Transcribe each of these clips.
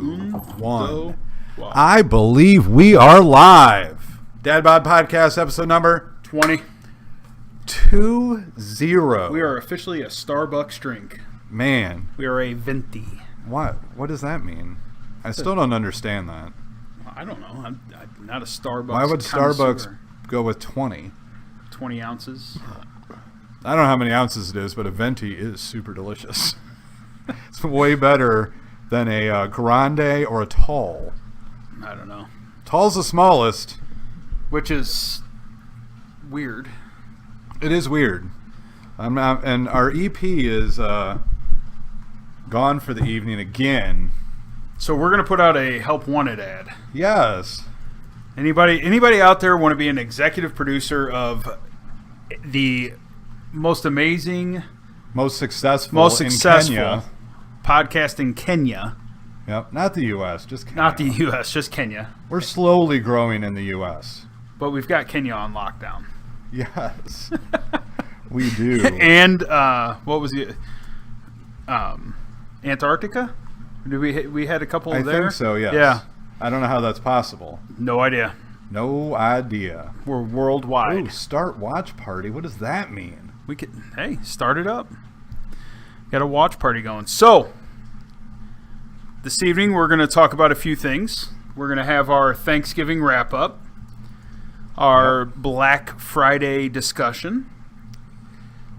One. I believe we are live. Bod Podcast episode number 20. 20. We are officially a Starbucks drink. Man. We are a venti. What? What does that mean? I still don't understand that. I don't know. I'm not a Starbucks Why would connoisseur. Starbucks go with 20? 20 ounces. I don't know how many ounces it is, but a venti is super delicious. It's way better than a grande or a tall. I don't know. Tall's the smallest. Which is weird. It is weird. And our EP is gone for the evening again. So we're going to put out a Help Wanted ad. Yes. Anybody out there want to be an executive producer of the most amazing, most successful in Kenya. podcast in Kenya? Yep, not the U.S., just Kenya. Not the U.S., just Kenya. We're slowly growing in the U.S. But we've got Kenya on lockdown. Yes, we do. And what was it? Antarctica? Did we had a couple there? I think so, yes. Yeah. I don't know how that's possible. No idea. No idea. We're worldwide. Ooh, start watch party. What does that mean? We could, start it up. Got a watch party going. So, this evening we're going to talk about a few things. We're going to have our Thanksgiving wrap-up, our Black Friday discussion.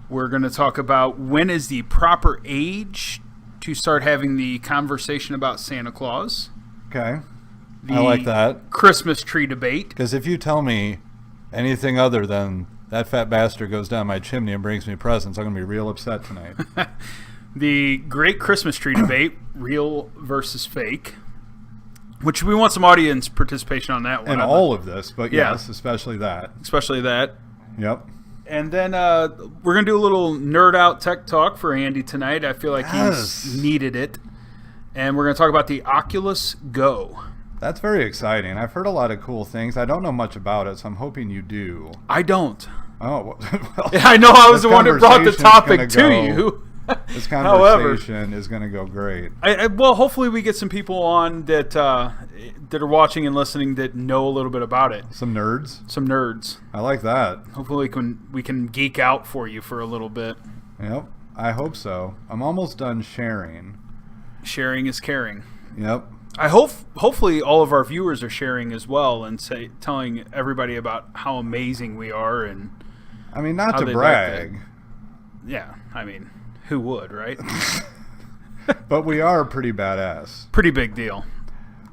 We're going to talk about when is the proper age to start having the conversation about Santa Claus. Okay. I like that. Christmas tree debate. Because if you tell me anything other than that fat bastard goes down my chimney and brings me presents, I'm going to be real upset tonight. The great Christmas tree debate, real versus fake. Which we want some audience participation on that one. And all of this, but yes, especially that. Especially that. Yep. And then we're going to do a little nerd out tech talk for Andy tonight. I feel like he's needed it. And we're going to talk about the Oculus Go. That's very exciting. I've heard a lot of cool things. I don't know much about it, so I'm hoping you do. I don't. Oh, well. I know I was the one that brought the topic to you. This conversation is going to go great. Well, hopefully we get some people on that are watching and listening that know a little bit about it. Some nerds? Some nerds. I like that. Hopefully we can geek out for you for a little bit. Yep, I hope so. I'm almost done sharing. Sharing is caring. Yep. Hopefully all of our viewers are sharing as well and telling everybody about how amazing we are and I mean, not to brag. Yeah, I mean, who would, right? But we are pretty badass. Pretty big deal.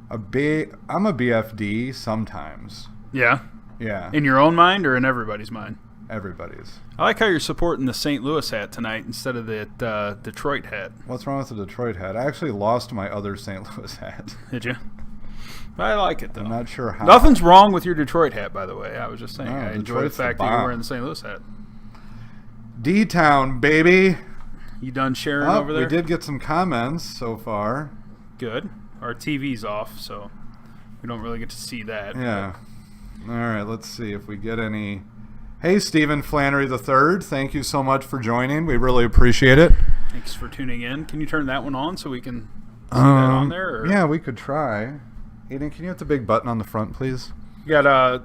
I'm a BFD sometimes. Yeah? Yeah. In your own mind or in everybody's mind? Everybody's. I like how you're supporting the St. Louis hat tonight instead of the Detroit hat. What's wrong with the Detroit hat? I actually lost my other St. Louis hat. Did you? I like it, though. I'm not sure how. Nothing's wrong with your Detroit hat, by the way. I was just saying. No, I enjoy Detroit's the fact that you're wearing the St. Louis hat. D-Town, baby. You done sharing over there? We did get some comments so far. Good. Our TV's off, so we don't really get to see that. Yeah. All right, let's see if we get any. Hey, Stephen Flannery III, thank you so much for joining. We really appreciate it. Thanks for tuning in. Can you turn that one on so we can see that on there? Or? Yeah, we could try. Aiden, can you hit the big button on the front, please? We got a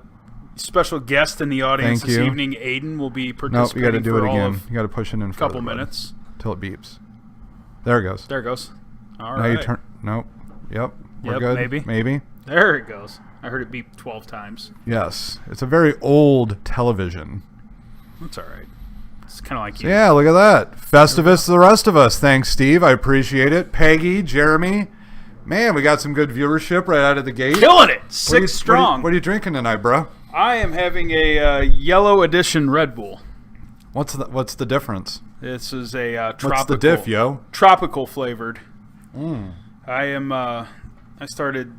special guest in the audience Thank this you. evening. Aiden will be participating. Nope, you got to do it again. You got to push it in a couple minutes. Till it beeps. There it goes. There it goes. All now right. You turn. Nope. Yep. We're good. Maybe. There it goes. I heard it beep 12 times. Yes. It's a very old television. That's all right. It's kind of like you. Yeah, look at that. Festivus, the rest of us. Thanks, Steve. I appreciate it. Peggy, Jeremy. Man, we got some good viewership right out of the gate. Killing it. Six strong. What are you drinking tonight, bro? I am having a yellow edition Red Bull. What's the difference? This is a tropical. What's the diff, yo? Tropical flavored. Mm. I started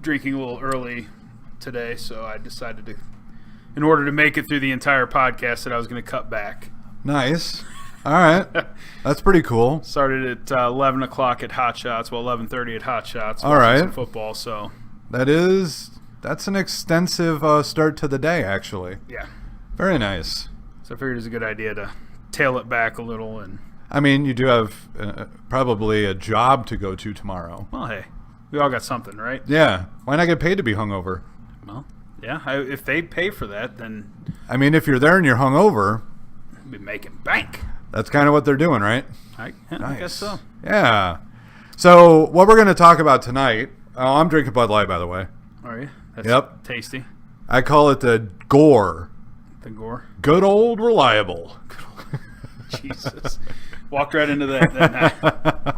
drinking a little early today, so I decided to, in order to make it through the entire podcast, that I was going to cut back. Nice. All right. That's pretty cool. Started at 11 o'clock at Hot Shots, 11:30 at Hot Shots. All right. Some football, so. That's an extensive start to the day, actually. Yeah. Very nice. So I figured it was a good idea to tail it back a little. And I mean, you do have probably a job to go to tomorrow. Well, hey. We all got something, right? Yeah. Why not get paid to be hungover? Well, yeah. If they pay for that, then I mean, if you're there and you're hungover, we'll be making bank. that's kind of what they're doing, right? I Nice. guess so. Yeah. So what we're going to talk about tonight, I'm drinking Bud Light, by the way. Are you? That's Yep. tasty. I call it the Gore. The Gore. Good old reliable. Jesus. Walked right into that, didn't I?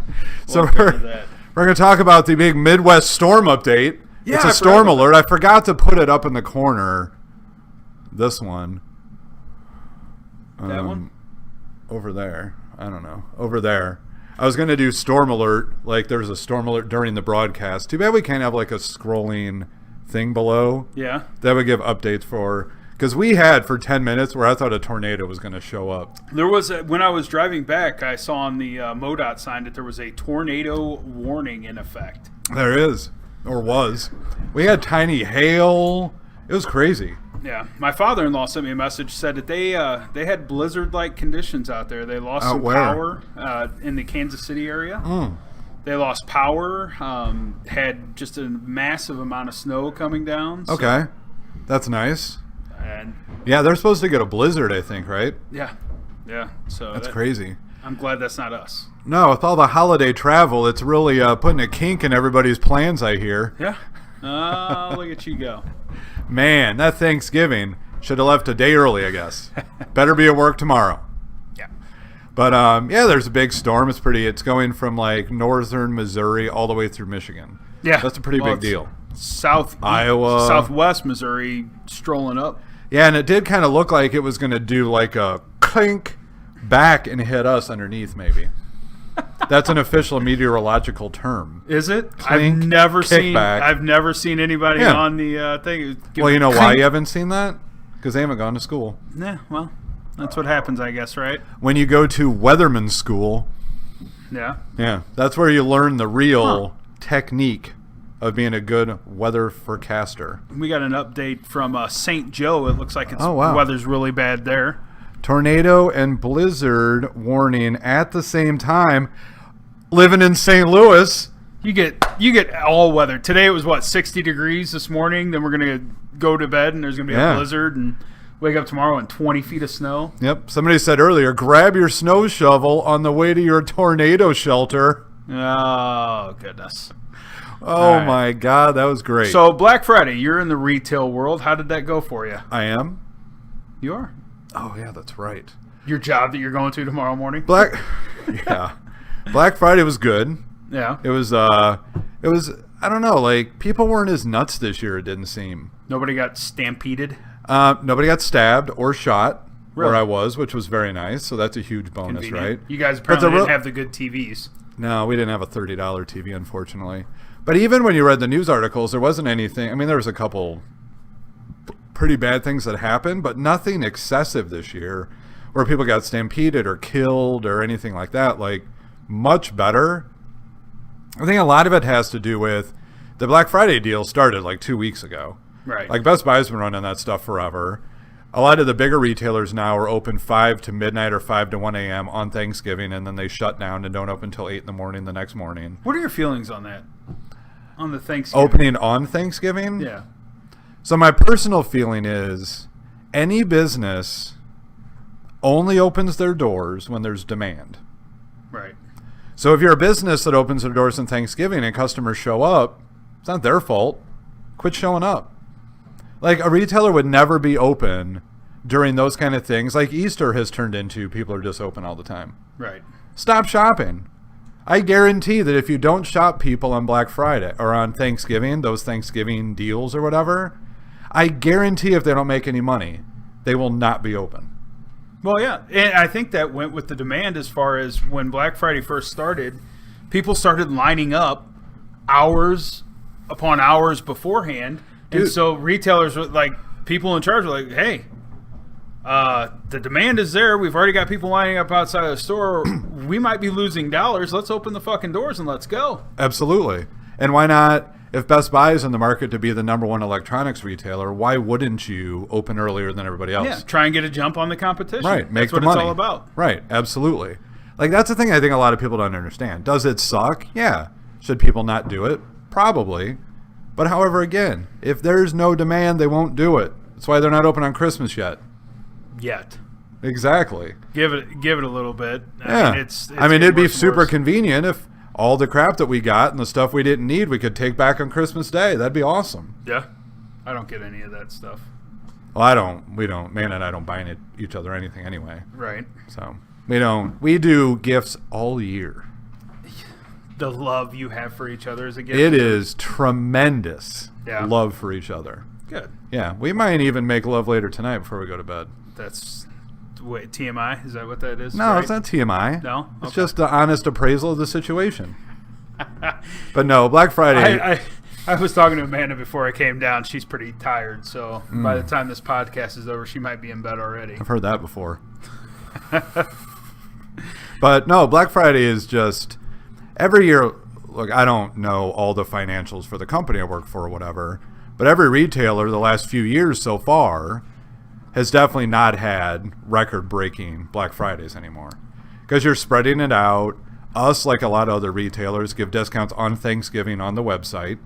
So Walked we're into that. going to talk about the big Midwest storm update. Yeah, it's a I storm forgot about alert. I forgot to put it up in the corner. This one. That one? Over there. I don't know. Over there. I was going to do storm alert, like there's a storm alert during the broadcast. Too bad we can't have like a scrolling thing below. Yeah. That would give updates for, because we had for 10 minutes where I thought a tornado was going to show up. There was when I was driving back, I saw on the MoDOT sign that there was a tornado warning in effect. There is, or was. We had tiny hail. It was crazy. Yeah, my father-in-law sent me a message, said that they had blizzard-like conditions out there. They lost some where? power in the Kansas City area. They lost power. Had just a massive amount of snow coming down. So, Okay. That's nice. and Yeah, they're supposed to get a blizzard, I think, right? yeah. So That's crazy. I'm glad that's not us. No, with all the holiday travel, it's really putting a kink in everybody's plans, I hear. Yeah. Oh, look at you go. Man, that Thanksgiving should have left a day early, I guess. Better be at work tomorrow. Yeah. But, yeah, there's a big storm. It's going from, like, northern Missouri all the way through Michigan. Yeah. That's a pretty big deal. Iowa, Iowa. Southwest Missouri strolling up. Yeah, and it did kind of look like it was going to do, like, a clink back and hit us underneath, maybe. That's an official meteorological term. Is it? Clink, I've never seen anybody Yeah. on the thing. Well, you know why you haven't seen that? Because they haven't gone to school. Yeah, well, that's what happens, I guess, right? When you go to weatherman school, Yeah. yeah, that's where you learn the real technique of being a good weather forecaster. We got an update from St. Joe. It looks like Oh, wow. weather's really bad there. Tornado and blizzard warning at the same time. Living in St. Louis. You get all weather. Today it was 60 degrees this morning. Then we're gonna go to bed and there's gonna be Yeah. a blizzard and wake up tomorrow and 20 feet of snow. Yep. Somebody said earlier, grab your snow shovel on the way to your tornado shelter. Oh goodness. Oh All right. my God, that was great. So Black Friday, you're in the retail world. How did that go for you? I am. You are. Oh yeah, that's right. Your job that you're going to tomorrow morning. Yeah. Black Friday was good. Yeah. It was I don't know, like people weren't as nuts this year, it didn't seem. Nobody got stampeded. Nobody got stabbed or shot where Really? I was, which was very nice. So that's a huge bonus, Convenient. right? You guys But apparently the didn't real- have the good TVs. No, we didn't have a $30 TV, unfortunately. But even when you read the news articles, there wasn't anything. I mean, there was a couple pretty bad things that happened, but nothing excessive this year where people got stampeded or killed or anything like that. Like, much better. I think a lot of it has to do with the Black Friday deal started like 2 weeks ago. Right. Like, Best Buy's been running that stuff forever. A lot of the bigger retailers now are open 5 to midnight or 5 to 1 a.m. on Thanksgiving, and then they shut down and don't open until 8 in the morning the next morning. What are your feelings on that? On the Thanksgiving? Opening on Thanksgiving? Yeah. So my personal feeling is any business only opens their doors when there's demand. Right. So if you're a business that opens their doors on Thanksgiving and customers show up, it's not their fault. Quit showing up. Like, a retailer would never be open during those kind of things. Like Easter has turned into people are just open all the time. Right. Stop shopping. I guarantee that if you don't shop people on Black Friday or on Thanksgiving, those Thanksgiving deals or whatever, I guarantee if they don't make any money, they will not be open. Well, yeah. And I think that went with the demand as far as when Black Friday first started, people started lining up hours upon hours beforehand. And Dude. so retailers were like, people in charge were like, hey, the demand is there. We've already got people lining up outside of the store. We might be losing dollars. Let's open the fucking doors and let's go. Absolutely. And why not, if Best Buy is in the market to be the number one electronics retailer, why wouldn't you open earlier than everybody else? Yeah, try and get a jump on the competition. Right, make That's what the money. it's all about. Right, absolutely. Like, that's the thing I think a lot of people don't understand. Does it suck? Yeah. Should people not do it? Probably. But however, again, if there's no demand, they won't do it. That's why they're not open on Christmas yet. Yet. Exactly. Give it a little bit. Yeah. I mean, it'd be super convenient if all the crap that we got and the stuff we didn't need we could take back on Christmas Day. That'd be awesome. Yeah. I don't get any of that stuff. Well, we don't. Man and I don't buy each other anything anyway. Right. So we don't. We do gifts all year. The love you have for each other is a gift. It is tremendous. Yeah. Love for each other. Good. Yeah. We might even make love later tonight before we go to bed. That's TMI? Is that what that is? No, right? It's not TMI. No? It's just an honest appraisal of the situation. But no, Black Friday. I was talking to Amanda before I came down. She's pretty tired, so by the time this podcast is over, she might be in bed already. I've heard that before. But no, Black Friday is just every year. Look, I don't know all the financials for the company I work for or whatever, but every retailer the last few years so far has definitely not had record-breaking Black Fridays anymore because you're spreading it out. Us, like a lot of other retailers, give discounts on Thanksgiving on the website.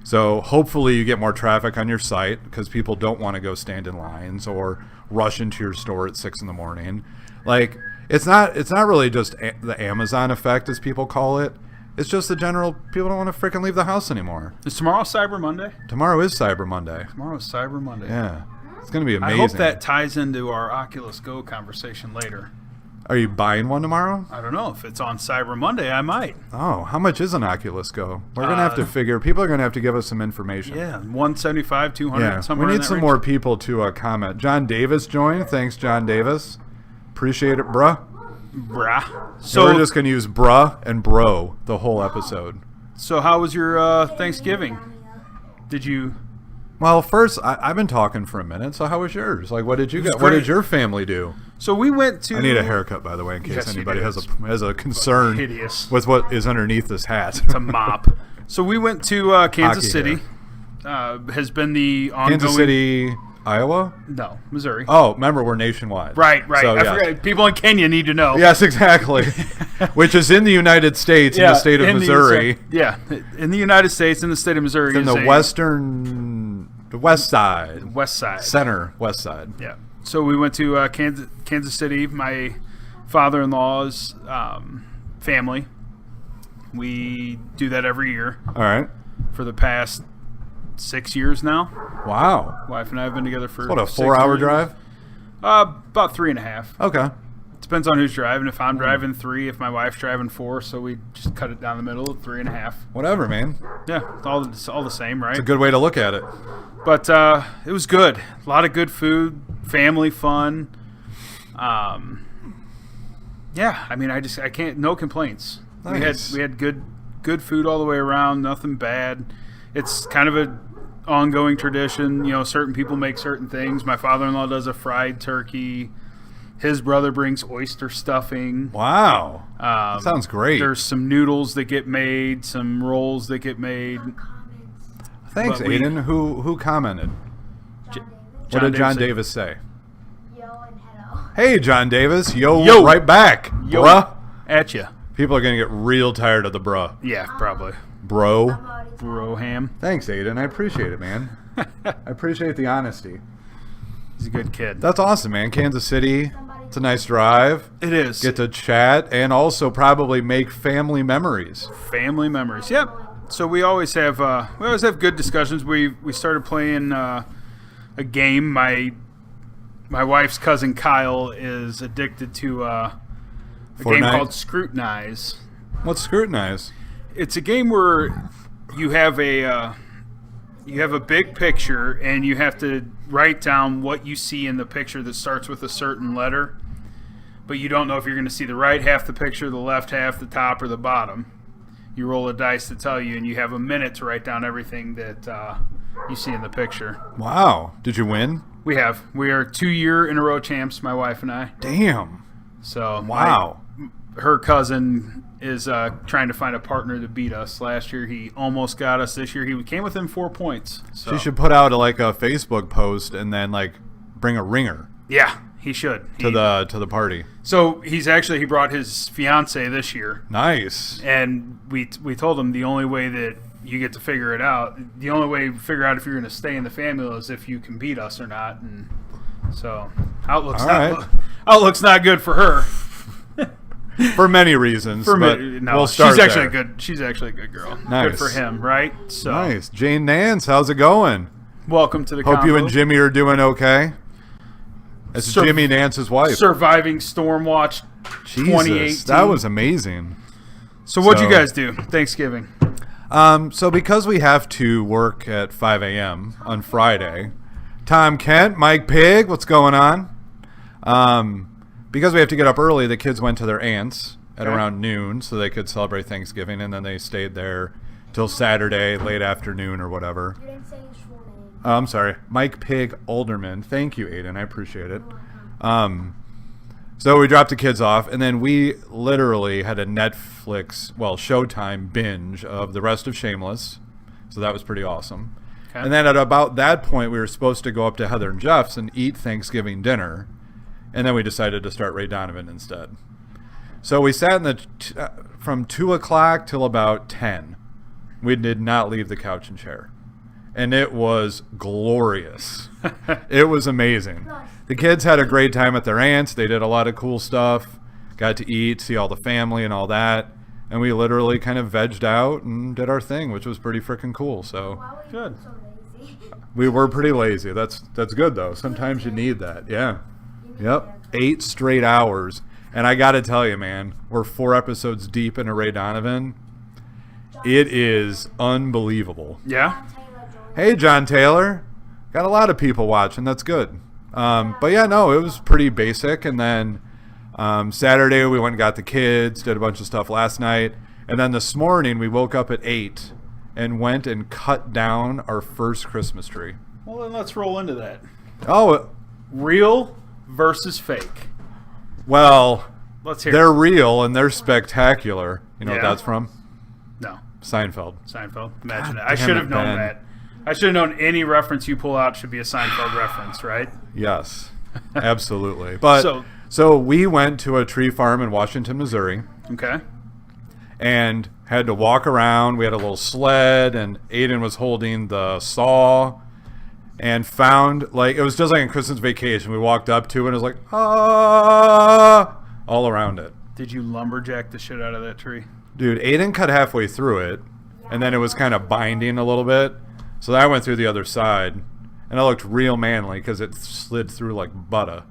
So hopefully you get more traffic on your site because people don't want to go stand in lines or rush into your store at 6 a.m. Like it's not really just the Amazon effect, as people call it. It's just the general people don't want to freaking leave the house anymore. Is tomorrow Cyber Monday? Tomorrow is Cyber Monday. Tomorrow is Cyber Monday. Yeah. It's going to be amazing. I hope that ties into our Oculus Go conversation later. Are you buying one tomorrow? I don't know. If it's on Cyber Monday, I might. Oh, how much is an Oculus Go? We're going to have to figure. People are going to have to give us some information. Yeah, 175, 200, yeah, somewhere we in need that some range. more people to comment. John Davis joined. Thanks, John Davis. Appreciate it, bruh. Brah. So we're just going to use bruh and bro the whole episode. So how was your Thanksgiving? Did you... Well, first, I've been talking for a minute, so how was yours? Like, what did you get? What did your family do? So we went to... I need a haircut, by the way, in case Yes, anybody you do. has a concern Hideous. with what is underneath this hat. It's a mop. So we went to Kansas City. Has been the ongoing... Kansas City, Iowa? No, Missouri. Oh, remember, we're nationwide. Right. So, I forgot. People in Kenya need to know. Yes, exactly. Which is in the United States, in the state of Missouri. In the United States, in the state of Missouri. It's in the west side. West side. Center, west side. Yeah. So we went to Kansas City, my father-in-law's family. We do that every year. All right. For the past 6 years now. Wow. Wife and I have been together for what, a 4-hour drive? About 3.5. Okay. Depends on who's driving. If I'm driving 3, if my wife's driving 4, so we just cut it down the middle at 3.5. Whatever, man. Yeah, it's all the same, right? It's a good way to look at it. But it was good. A lot of good food, family fun. Yeah, I mean, I can't. No complaints. Nice. We had good food all the way around. Nothing bad. It's kind of a ongoing tradition. You know, certain people make certain things. My father-in-law does a fried turkey. His brother brings oyster stuffing. Wow. That sounds great. There's some noodles that get made, some rolls that get made. Thanks, Aiden. Who commented? What did John Davis say? Yo and hello. Hey, John Davis. Yo. Right back. Yo. Bruh. At ya. People are going to get real tired of the bruh. Yeah, probably. Bro. Bro ham. Thanks, Aiden. I appreciate it, man. I appreciate the honesty. He's a good kid. That's awesome, man. Kansas City. It's a nice drive. It is. Get to chat and also probably make family memories. Family memories. Yep. So we always have good discussions. We started playing a game. My wife's cousin Kyle is addicted to a game called Scrutinize. What's Scrutinize? It's a game where you have a big picture and you have to write down what you see in the picture that starts with a certain letter, but you don't know if you're going to see the right half of the picture, the left half, the top, or the bottom. You roll a dice to tell you, and you have a minute to write down everything that you see in the picture. Wow. Did you win? We have. We are 2-year-in-a-row champs, my wife and I. Damn. So wow. Her cousin is trying to find a partner to beat us. Last year, he almost got us. This year, he came within 4 points. So. She should put out a Facebook post and then bring a ringer. Yeah. He should. to the party. So he brought his fiance this year. Nice. And we told him the only way that you get to figure it out, the only way to figure out if you're going to stay in the family is if you can beat us or not. And so outlook's not good for her. For many reasons. We'll start there. She's actually a good girl. Nice. Good for him, right? So nice. Jane Nance, how's it going? welcome to the Hope combo. you and Jimmy are doing okay. That's Jimmy Nance's wife. Surviving Stormwatch 2018. That was amazing. So what'd you guys do Thanksgiving? So because we have to work at 5 a.m. on Friday, Tom Kent, Mike Pig, what's going on? Because we have to get up early, the kids went to their aunt's at around noon so they could celebrate Thanksgiving, and then they stayed there till Saturday, late afternoon or whatever. You didn't say his full name. I'm sorry. Mike Pig Alderman. Thank you, Aiden. I appreciate it. So we dropped the kids off, and then we literally had a Showtime binge of the rest of Shameless. So that was pretty awesome. Okay. And then at about that point, we were supposed to go up to Heather and Jeff's and eat Thanksgiving dinner. And then we decided to start Ray Donovan instead. So we sat from 2 o'clock till about 10. We did not leave the couch and chair. And it was glorious. It was amazing. The kids had a great time at their aunt's. They did a lot of cool stuff. Got to eat, see all the family and all that. And we literally kind of vegged out and did our thing, which was pretty freaking cool. So Why were you Good. so lazy? we were pretty lazy. That's good, though. Sometimes you need that. Yeah. Yep. 8 straight hours. And I got to tell you, man, we're 4 episodes deep into Ray Donovan. It is unbelievable. Yeah? Taylor joined. Hey, John Taylor. Got a lot of people watching. That's good. But yeah, no, it was pretty basic. And then Saturday we went and got the kids, did a bunch of stuff last night. And then this morning we woke up at 8 and went and cut down our first Christmas tree. Well, then let's roll into that. Oh, Real versus fake. well, Let's hear they're it. real and they're spectacular. You know what Yeah? that's from? No. Seinfeld. Seinfeld. Imagine God that. I damn should it, have known Ben. that. I should have known any reference you pull out should be a Seinfeld reference, right? Yes, absolutely. But So- so we went to a tree farm in Washington, Missouri, Okay. and had to walk around. We had a little sled, and Aiden was holding the saw, and found, it was just like a Christmas Vacation. We walked up to it, and it was like, all around it. Did you lumberjack the shit out of that tree? Dude, Aiden cut halfway through it, and then it was kind of binding a little bit. So I went through the other side, and it looked real manly because it slid through like butter.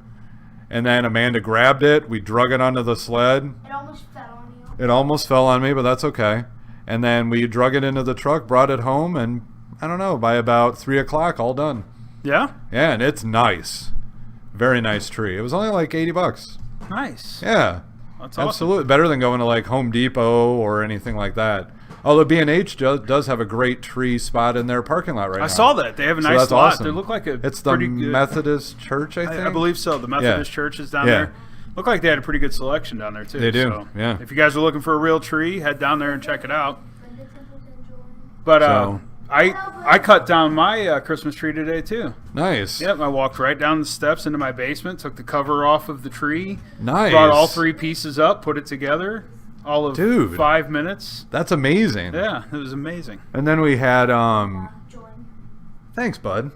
And then Amanda grabbed it. We drug it onto the sled. It almost fell on you. It almost fell on me, but that's okay. And then we drug it into the truck, brought it home, and I don't know, by about 3 o'clock, all done. Yeah? Yeah, and it's nice. Very nice tree. It was only like $80. Nice. Yeah. That's awesome. Absolutely. Better than going to like Home Depot or anything like that. Although B&H does have a great tree spot in their parking lot right now. I saw that. They have a So nice that's lot. awesome. They look like It's the pretty good. Methodist Church, I think. I believe so. The Methodist Church is down there. Look like they had a pretty good selection down there, too. They do, So yeah. If you guys are looking for a real tree, head down there and check it out. Linda Templeton joined. But So- I cut down my Christmas tree today, too. Nice. Yep, I walked right down the steps into my basement, took the cover off of the tree, Nice. brought all 3 pieces up, put it together, all of Dude. 5 minutes. That's amazing. Yeah, it was amazing. And then we had Joined. thanks, bud.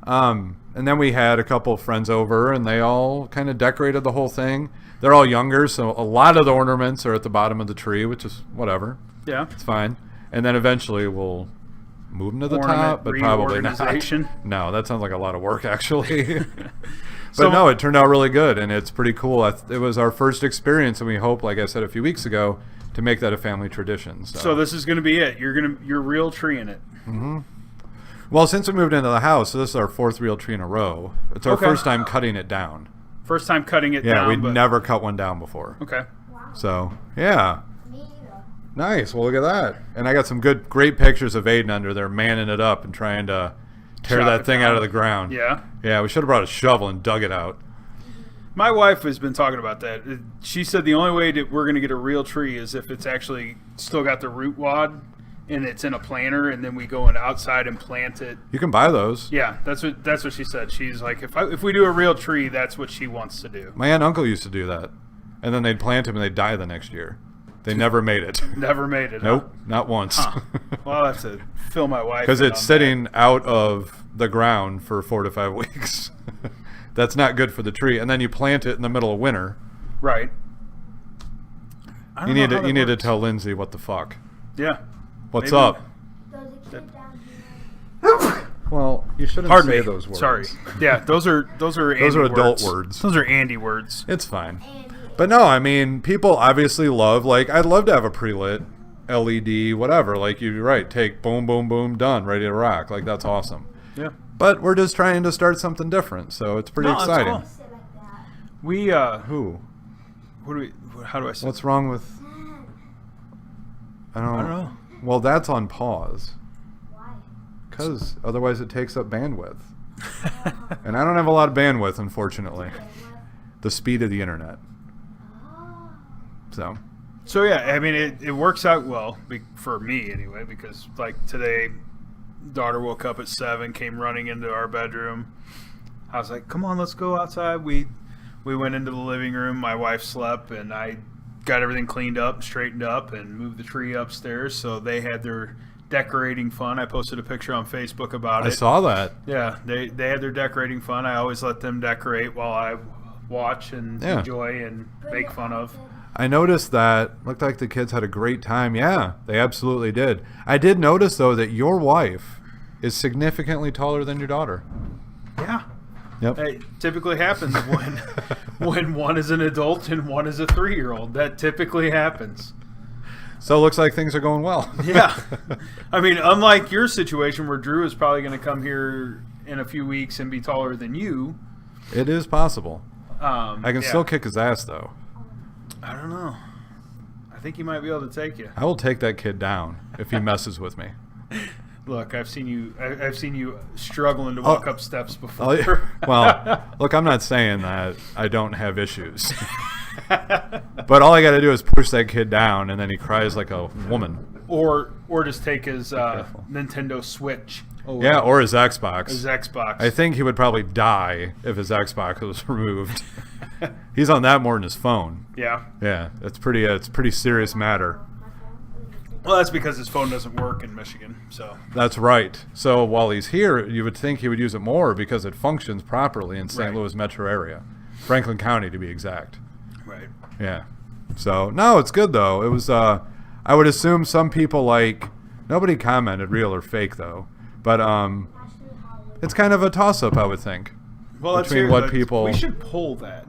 And then we had a couple of friends over, and they all kind of decorated the whole thing. They're all younger, so a lot of the ornaments are at the bottom of the tree, which is whatever. Yeah. It's fine. And then eventually we'll move them to the Ornament top, but probably not. reorganization. No, that sounds like a lot of work, actually. But So- no, it turned out really good, and it's pretty cool. It was our first experience, and we hope, like I said a few weeks ago, to make that a family tradition. So this is going to be it. You're real tree in it. Well, since we moved into the house, so this is our 4th real tree in a row. It's our Okay. first time cutting it down. First time cutting it Yeah, down. we'd but- never cut one down before. Okay. Wow. So, yeah. Me either. Nice. Well, look at that. And I got some great pictures of Aiden under there manning it up and trying to tear Chop that it thing down. out of the ground. Yeah. Yeah, we should have brought a shovel and dug it out. My wife has been talking about that. She said the only way that we're going to get a real tree is if it's actually still got the root wad and it's in a planter, and then we go outside and plant it. You can buy those. Yeah, that's what she said. She's like, if we do a real tree, that's what she wants to do. My aunt and uncle used to do that, and then they'd plant them and they'd die the next year. They never made it. Never made it. Nope, not once. Huh. Well, I'll have to fill my wife Because in it's on sitting out of the ground for 4 to 5 weeks. That's not good for the tree. And then you plant it in the middle of winter. that. Right. I You don't know how need that to works. tell Lindsay what the fuck. Yeah. What's Maybe- up? There's a kid down here. Well, you shouldn't Pardon say me. those words. Sorry. Yeah, those are Andy are adult words. words. Those are Andy words. It's fine. Andy. But no, I mean, people obviously love, like, I'd love to have a pre-lit LED, whatever. Like, you're right. Take boom, boom, boom, done, ready to rock. Like, that's awesome. Yeah. But we're just trying to start something different, so it's pretty No, that's exciting. cool. Sit like that. We Who? how do I say? What's wrong with... I don't know. Well, that's on pause. Why? Because otherwise it takes up bandwidth. And I don't have a lot of bandwidth, unfortunately. Wait, what? The speed of the internet. Oh. So, So yeah, I mean it works out well for me anyway, because like today, daughter woke up at 7, came running into our bedroom. I was like, "Come on, let's go outside." We went into the living room. My wife slept, and I got everything cleaned up, straightened up, and moved the tree upstairs. So they had their decorating fun. I posted a picture on Facebook about I it. saw that. Yeah, they had their decorating fun. I always let them decorate while I watch and Yeah. enjoy and make fun of. I noticed that. Looked like the kids had a great time. Yeah, they absolutely did. I did notice, though, that your wife is significantly taller than your daughter. Yeah. Yep. It typically happens when one is an adult and one is a 3-year-old. That typically happens. So it looks like things are going well. Yeah. I mean, unlike your situation where Drew is probably going to come here in a few weeks and be taller than you. It is possible. I can yeah. still kick his ass, though. I don't know. I think he might be able to take you. I will take that kid down if he messes with me. Look, I've seen you struggling to walk up steps before. Well, look, I'm not saying that I don't have issues. But all I got to do is push that kid down, and then he cries like a woman. or just take his careful. Nintendo Switch. Over Yeah, or his Xbox. his Xbox. I think he would probably die if his Xbox was removed. He's on that more than his phone. Yeah. Yeah, it's a pretty serious matter. Well, that's because his phone doesn't work in Michigan. So That's right. So while he's here, you would think he would use it more because it functions properly in St. Right. Louis metro area. Franklin County, to be exact. right. Yeah. So, no, it's good, though. It was, I would assume some people, like, nobody commented real or fake, though. But it's kind of a toss-up, I would think. Well, let's Between hear what that. people- We should poll that.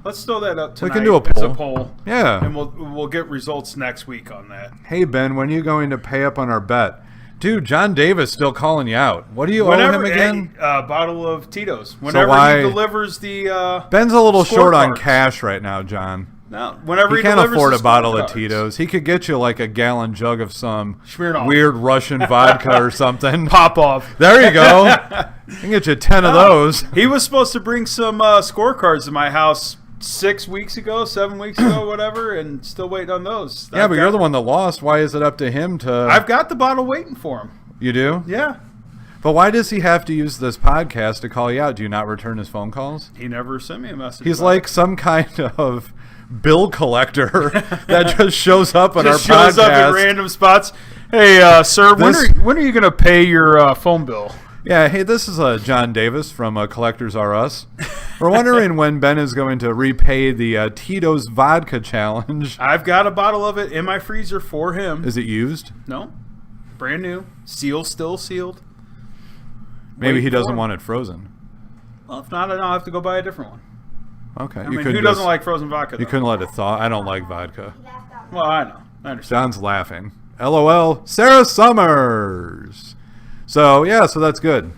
Let's throw that up tonight. We can do a as a poll. poll. Yeah. And we'll get results next week on that. Hey, Ben, when are you going to pay up on our bet? Dude, John Davis still calling you out. What do you owe him again? A bottle of Tito's. Whenever why- he delivers the Ben's a little short on scorecards. cash right now, John. No, whenever He he can't delivers afford the a bottle of scorecards. Tito's. He could get you like a gallon jug of some Smirnoff. weird Russian vodka or something. Pop off. There you go. I can get you 10 of those. He was supposed to bring some scorecards to my house 6 weeks ago, 7 weeks ago, whatever, and still waiting on those. Yeah, but you're the one that lost. Why is it up to him to... I've got the bottle waiting for him. You do? Yeah. But why does he have to use this podcast to call you out? Do you not return his phone calls? He never sent me a message. He's about like it. some kind of bill collector that just shows up on Just our shows podcast. up in random spots. Hey, sir, when are you going to pay your phone bill? Yeah, hey, this is John Davis from Collectors R Us. We're wondering when Ben is going to repay the Tito's Vodka Challenge. I've got a bottle of it in my freezer for him. Is it used? No, brand new, still sealed. Maybe Wait he for doesn't him. want it frozen. Well, if not, I'll have to go buy a different one. Okay. I mean, who doesn't like frozen vodka? You though? couldn't let it thaw. I don't like vodka. He laughed out Well, I know. I understand. John's laughing. LOL. Sarah Summers. So, yeah, so that's good.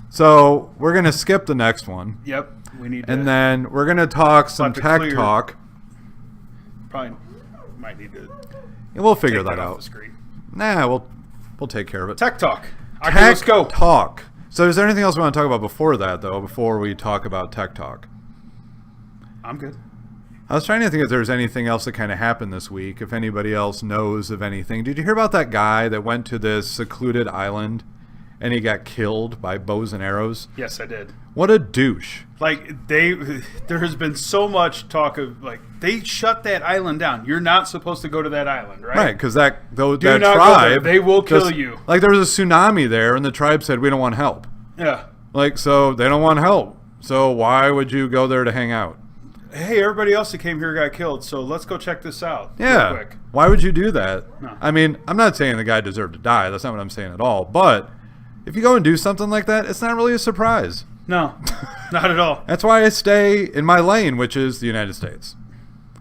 So, we're going to skip the next one. Yep, we need. And to, then we're going to talk some to tech clear- talk. probably might need to And we'll figure take that off out. the screen. Nah, we'll take care of it. Tech talk. Oculus Tech Go. talk. So is there anything else we want to talk about before that, though, before we talk about tech talk? I'm good. I was trying to think if there's anything else that kind of happened this week, if anybody else knows of anything. Did you hear about that guy that went to this secluded island and he got killed by bows and arrows? Yes, I did. What a douche. Like, there has been so much talk of, like, they shut that island down. You're not supposed to go to that island, right? Right, because that not tribe... go there. They will kill you. Like, there was a tsunami there, and the tribe said, we don't want help. Yeah. Like, so they don't want help. So why would you go there to hang out? Hey, everybody else that came here got killed, so let's go check this out Yeah. real quick. Why would you do that? No. I mean, I'm not saying the guy deserved to die. That's not what I'm saying at all. But if you go and do something like that, it's not really a surprise. No, not at all. That's why I stay in my lane, which is the United States.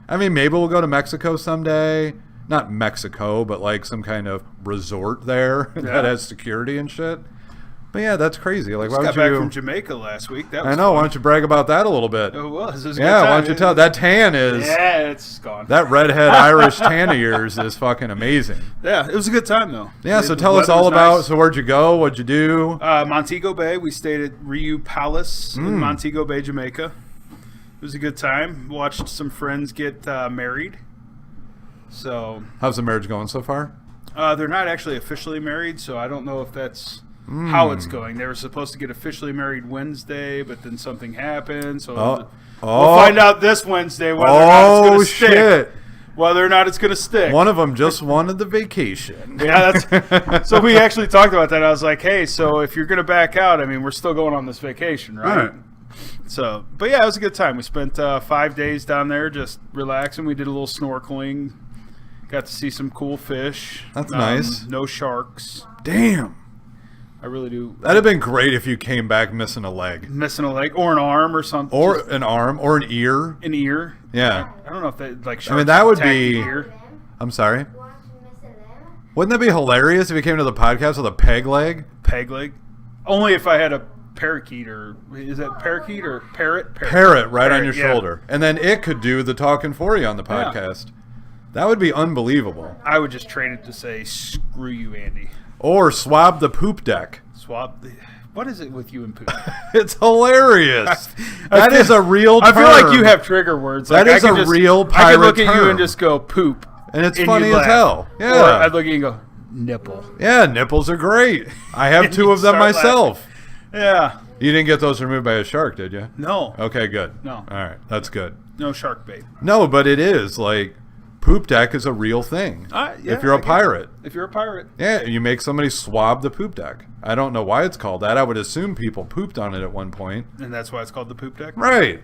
I mean, maybe we'll go to Mexico someday. Not Mexico, but like some kind of resort there that has security and shit. But yeah, that's crazy. Like, why Just would got you? back from Jamaica last week. That was I know. fun. Why don't you brag about that a little bit? It was. It was a Yeah. good time. Why don't you tell? That tan is. Yeah, it's gone. That redhead Irish tan of yours is fucking amazing. Yeah, it was a good time though. Yeah. So The tell us weather all was about. nice. So where'd you go? What'd you do? Montego Bay. We stayed at Riu Palace in Montego Bay, Jamaica. It was a good time. Watched some friends get married. So How's the marriage going so far? they're not actually officially married, so I don't know if that's how it's going. They were supposed to get officially married Wednesday, but then something happened. So we'll find out this Wednesday whether or not it's going to stick. Shit! Whether or not it's going to stick. One of them just wanted the vacation. Yeah, that's so we actually talked about that. I was like, hey, so if you're going to back out, I mean, we're still going on this vacation, right? Right. So, but yeah, it was a good time. We spent 5 days down there just relaxing. We did a little snorkeling. Got to see some cool fish. That's nice. No sharks. Damn. I really do. That'd have been great if you came back missing a leg. Missing a leg or an arm or something. Or Just an arm or an ear. an ear. Yeah. I don't know if that like. I mean, that would sharks attack be- the ear. I'm sorry. You want to miss a limb? Wouldn't that be hilarious if you came to the podcast with a peg leg? Peg leg. Only if I had a parakeet or is that parakeet or parrot? Parrot right on your yeah. shoulder. And then it could do the talking for you on the Yeah. podcast. That would be unbelievable. I would just train it to say, "Screw you, Andy." Or swab the poop deck. Swap. What is it with you and poop? It's hilarious. I That feel- is a real term. I feel like you have trigger words. That Like, is I could a just- real I could look pirate at you term. and just go poop, And it's and funny you'd as laugh. hell. Or Yeah. I'd look at you and go nipple. Yeah, nipples are great. I have And two you'd of them start myself. Yeah. You didn't get those removed by a shark, did you? No. Okay, good. No. All right, that's good. No shark bait. No, but it is like poop deck is a real thing. Yeah, if you're a I get pirate. it. If you're a pirate. Yeah, you make somebody swab the poop deck. I don't know why it's called that. I would assume people pooped on it at one point. And that's why it's called the poop deck? Right.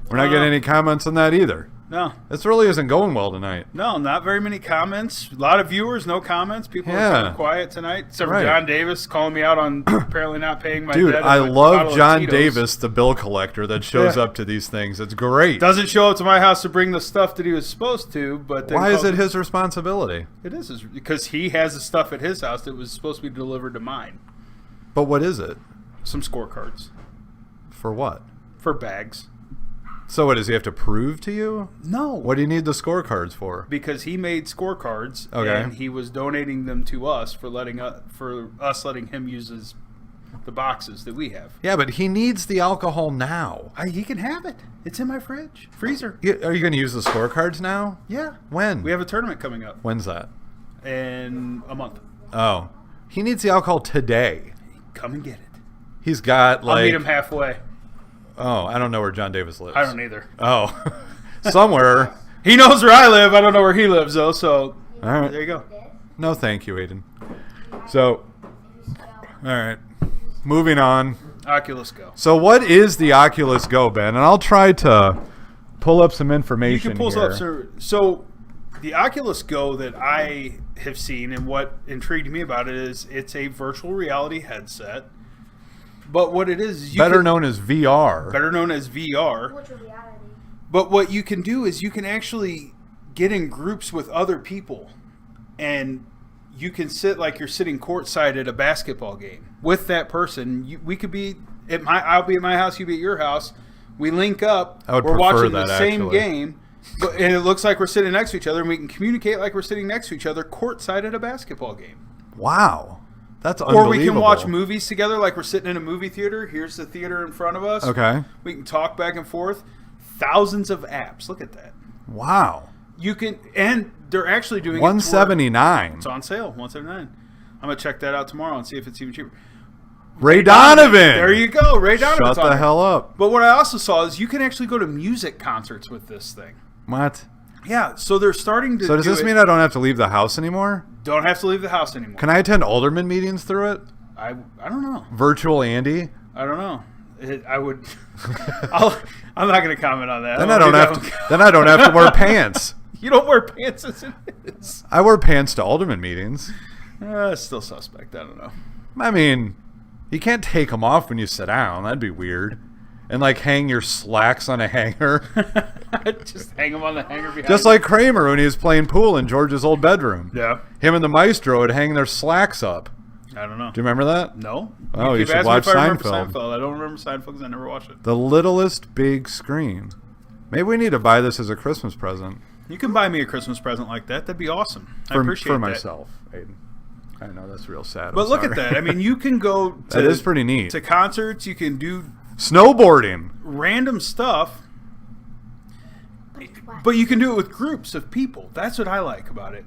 We're not getting any comments on that either. No. This really isn't going well tonight. No, not very many comments. A lot of viewers, no comments. People are Yeah. kind of quiet tonight. Except for Right. John Davis calling me out on apparently not paying my Dude, debt. I of a love bottle of John Tito's. Davis, the bill collector that shows Yeah. up to these things. It's great. Doesn't show up to my house to bring the stuff that he was supposed to, but then Why is calls it me- his responsibility? It is because he has the stuff at his house that was supposed to be delivered to mine. But what is it? Some scorecards For what? for bags. So what does he have to prove to you? No, What do you need the scorecards for? because he made scorecards Okay. and he was donating them to us for us letting him use the boxes that we have. Yeah, but he needs the alcohol now. He can have it. It's in my freezer. Are you going to use the scorecards now? Yeah, When? we have a tournament coming up When's that? in a month. Oh. He needs the alcohol today. Come and get it. He's got I'll meet like... him halfway. Oh, I don't know where John Davis lives. I don't either. Oh. Somewhere. He knows where I live. I don't know where he lives though. So All right. there you go. No, thank you, Aiden. So, all right. Moving on. Oculus Go. So what is the Oculus Go, Ben? And I'll try to pull up some You information can pull here. up. So the Oculus Go that I have seen and what intrigued me about it is it's a virtual reality headset. But what it is Better known as VR. better known as VR. Virtual reality. But what you can do is you can actually get in groups with other people, and you can sit like you're sitting courtside at a basketball game with that person. We could be at I'll be at my house, you be at your house. We link up. I would we're prefer watching that, the same actually. game, and it looks like we're sitting next to each other, and we can communicate like we're sitting next to each other courtside at a basketball game. Wow. That's unbelievable. Or we can watch movies together like we're sitting in a movie theater. Here's the theater in front of us. Okay. We can talk back and forth. Thousands of apps. Look at that. Wow. You can, and they're actually doing $179. It's on sale, $179. I'm gonna check that out tomorrow and see if it's even cheaper. Ray Donovan. There you go, Ray Donovan. Shut the hell up. But what I also saw is you can actually go to music concerts with this thing. What? Yeah, so they're starting to. So does this mean I don't have to leave the house anymore? Don't have to leave the house anymore. Can I attend alderman meetings through it? I don't know. Virtual Andy? I don't know. I would. I'm not going to comment on that. Then I don't have to wear pants. You don't wear pants as it is. I wear pants to alderman meetings. It's still suspect. I don't know. I mean, you can't take them off when you sit down. That'd be weird. And like hang your slacks on a hanger. Just hang them on the hanger behind. Just like Kramer when he was playing pool in George's old bedroom. Yeah. Him and the maestro would hang their slacks up. I don't know. Do you remember that? No. Oh, you keep should asking me watch if I remember Seinfeld. I don't remember Seinfeld because I never watched it. The littlest big screen. Maybe we need to buy this as a Christmas present. You can buy me a Christmas present like that. That'd be awesome. I appreciate that. For myself, Aiden. I know that's real sad. But look at that. I mean, you can go to, that is pretty neat. To concerts. You can do snowboarding. Random stuff. But you can do it with groups of people. That's what I like about it.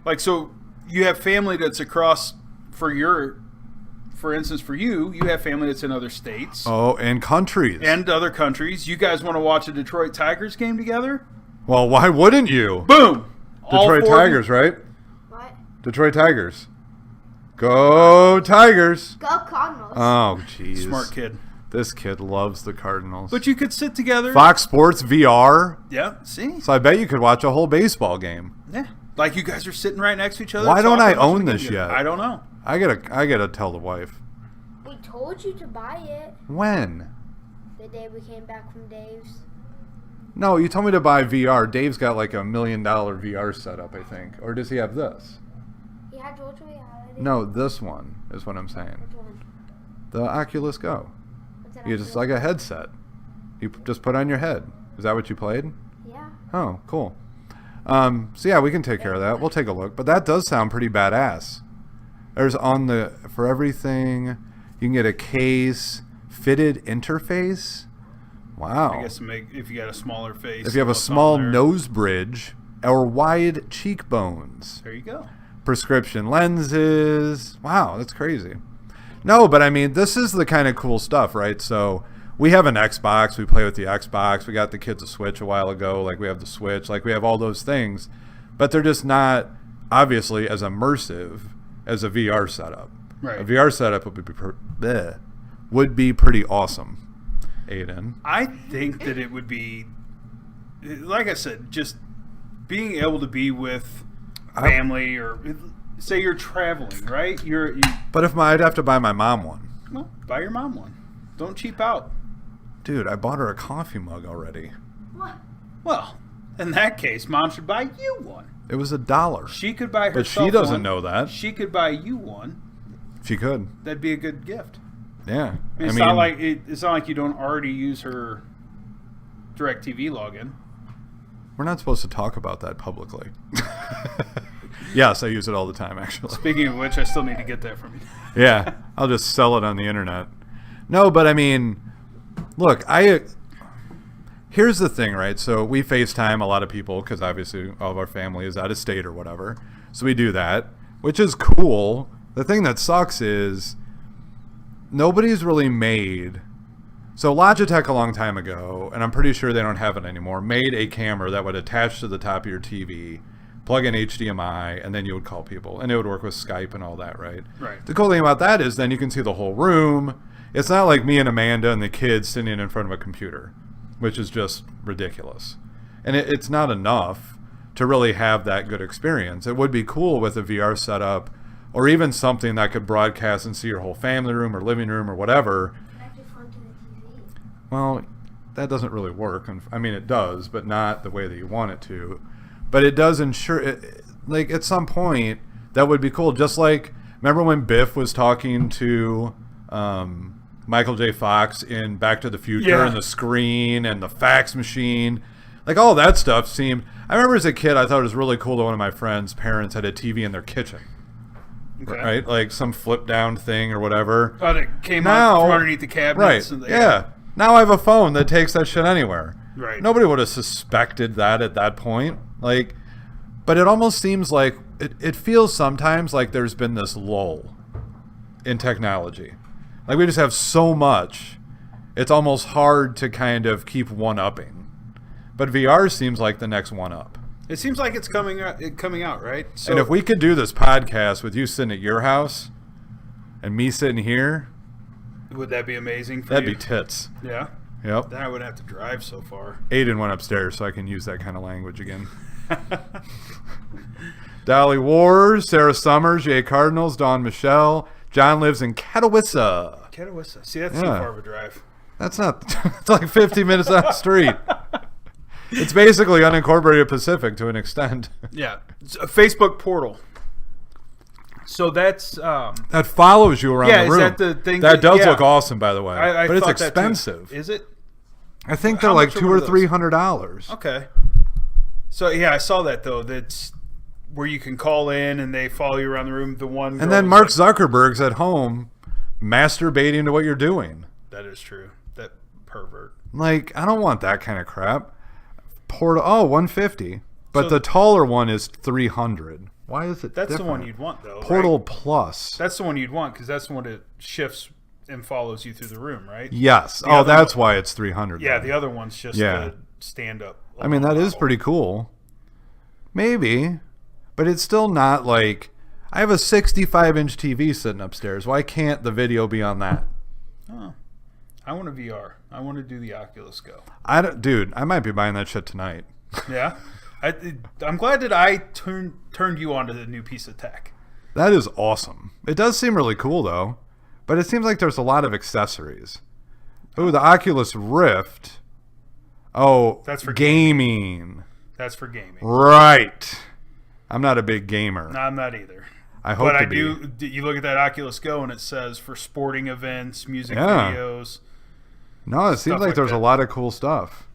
Like, so you have family that's across for instance, for you have family that's in other states. Oh, and countries. And other countries. You guys want to watch a Detroit Tigers game together? Well, why wouldn't you? Boom! Detroit Tigers, right? What? Detroit Tigers. Go Tigers! Go Cardinals. Oh, jeez. Smart kid. This kid loves the Cardinals. But you could sit together. Fox Sports VR. Yeah, see? So I bet you could watch a whole baseball game. Yeah. Like you guys are sitting right next to each other. Why don't I own this yet? I don't know. I gotta tell the wife. We told you to buy it When? the day we came back from Dave's. No, you told me to buy VR. Dave's got like $1 million VR setup, I think. Or does he have this? He had virtual reality. No, this one is what I'm saying. Which one? The Oculus Go. What's that You just like a headset. You just put on your head. Is that what you played? Yeah. Oh, cool. So yeah, we can take care of that. We'll take a look. But that does sound pretty badass. There's for everything, you can get a case, fitted interface. Wow. I guess if you got a smaller face. If you have a small nose bridge or wide cheekbones. There you go. Prescription lenses. Wow, that's crazy. No, but I mean, this is the kind of cool stuff, right? So we have an Xbox. We play with the Xbox. We got the kids a Switch a while ago. Like we have the Switch. Like we have all those things. But they're just not, obviously, as immersive as a VR setup. Right. A VR setup would be pretty awesome. Aiden. I think that it would be, like I said, just being able to be with family or say you're traveling, right? But I'd have to buy my mom one. Well, buy your mom one. Don't cheap out. Dude, I bought her a coffee mug already. What? Well, in that case, mom should buy you one. It was $1. She could buy herself But she doesn't one. know that. She could buy you one. She could. That'd be a good gift. Yeah. It's not like it's not like you don't already use her DirecTV login. We're not supposed to talk about that publicly. Yes, I use it all the time, actually. Speaking of which, I still need to get that from you. Yeah, I'll just sell it on the internet. No, but I mean, look, here's the thing, right? So we FaceTime a lot of people because obviously all of our family is out of state or whatever. So we do that, which is cool. The thing that sucks is nobody's really made. So Logitech a long time ago, and I'm pretty sure they don't have it anymore, made a camera that would attach to the top of your TV, plug in HDMI, and then you would call people. And it would work with Skype and all that, right? Right. The cool thing about that is then you can see the whole room. It's not like me and Amanda and the kids sitting in front of a computer, which is just ridiculous. And it's not enough to really have that good experience. It would be cool with a VR setup or even something that could broadcast and see your whole family room or living room or whatever. Connected phone to the TV. Well, that doesn't really work. I mean, it does, but not the way that you want it to. But it does ensure, like, at some point, that would be cool. Just like, remember when Biff was talking to Michael J. Fox in Back to the Future and the screen and the fax machine? Like, all that stuff seemed... I remember as a kid, I thought it was really cool that one of my friends' parents had a TV in their kitchen. Okay. Right? Like some flip-down thing or whatever. But it came out from underneath the cabinets. Right, yeah. Now I have a phone that takes that shit anywhere. Right. Nobody would have suspected that at that point. Like, but it almost seems like it feels sometimes like there's been this lull in technology. Like we just have so much, it's almost hard to kind of keep one-upping. But VR seems like the next one-up. It seems like it's coming out, right? So, And if we could do this podcast with you sitting at your house and me sitting here, would that be amazing for that'd you? be tits. Yeah. Yep. Then I wouldn't have to drive so far. Aiden went upstairs so I can use that kind of language again. Dolly Wars, Sarah Summers, Jay Cardinals, Dawn Michelle. John lives in Catawissa. Catawissa. See, that's too far of a drive. That's not, it's like 50 minutes down the street. It's basically unincorporated Pacific to an extent. Yeah. It's a Facebook portal. So that's... that follows you around yeah, the room. is that the thing? That does yeah. look awesome, by the way. I but it's thought that too. expensive. Is it? I think How they're like much are $200 one or of those? $300. Okay. So, yeah, I saw that, though. That's where you can call in and they follow you around the room. The one And then Mark Zuckerberg's at home masturbating to what you're doing. That is true. That pervert. Like, I don't want that kind of crap. Portal, $150. But So- the taller one is $300. Why is it That's different? the one you'd want, though. Portal Right? Plus. That's the one you'd want because that's the one that shifts and follows you through the room, right? Yes. The Oh, other that's one- why it's $300. Yeah, then. the other one's just Yeah. the stand-up. I mean, that is model. pretty cool. Maybe. But it's still not like... I have a 65-inch TV sitting upstairs. Why can't the video be on that? Oh. I want a VR. I want to do the Oculus Go. Dude, I might be buying that shit tonight. Yeah? I'm glad that I turned you onto the new piece of tech. That is awesome. It does seem really cool, though. But it seems like there's a lot of accessories. Ooh, the Oculus Rift. Oh, That's for gaming. That's for gaming. Right. I'm not a big gamer. No, I'm not either. I hope But to I be. do. You look at that Oculus Go and it says for sporting events, music Yeah. videos. No, it seems Stuff like like there's that. a lot of cool stuff.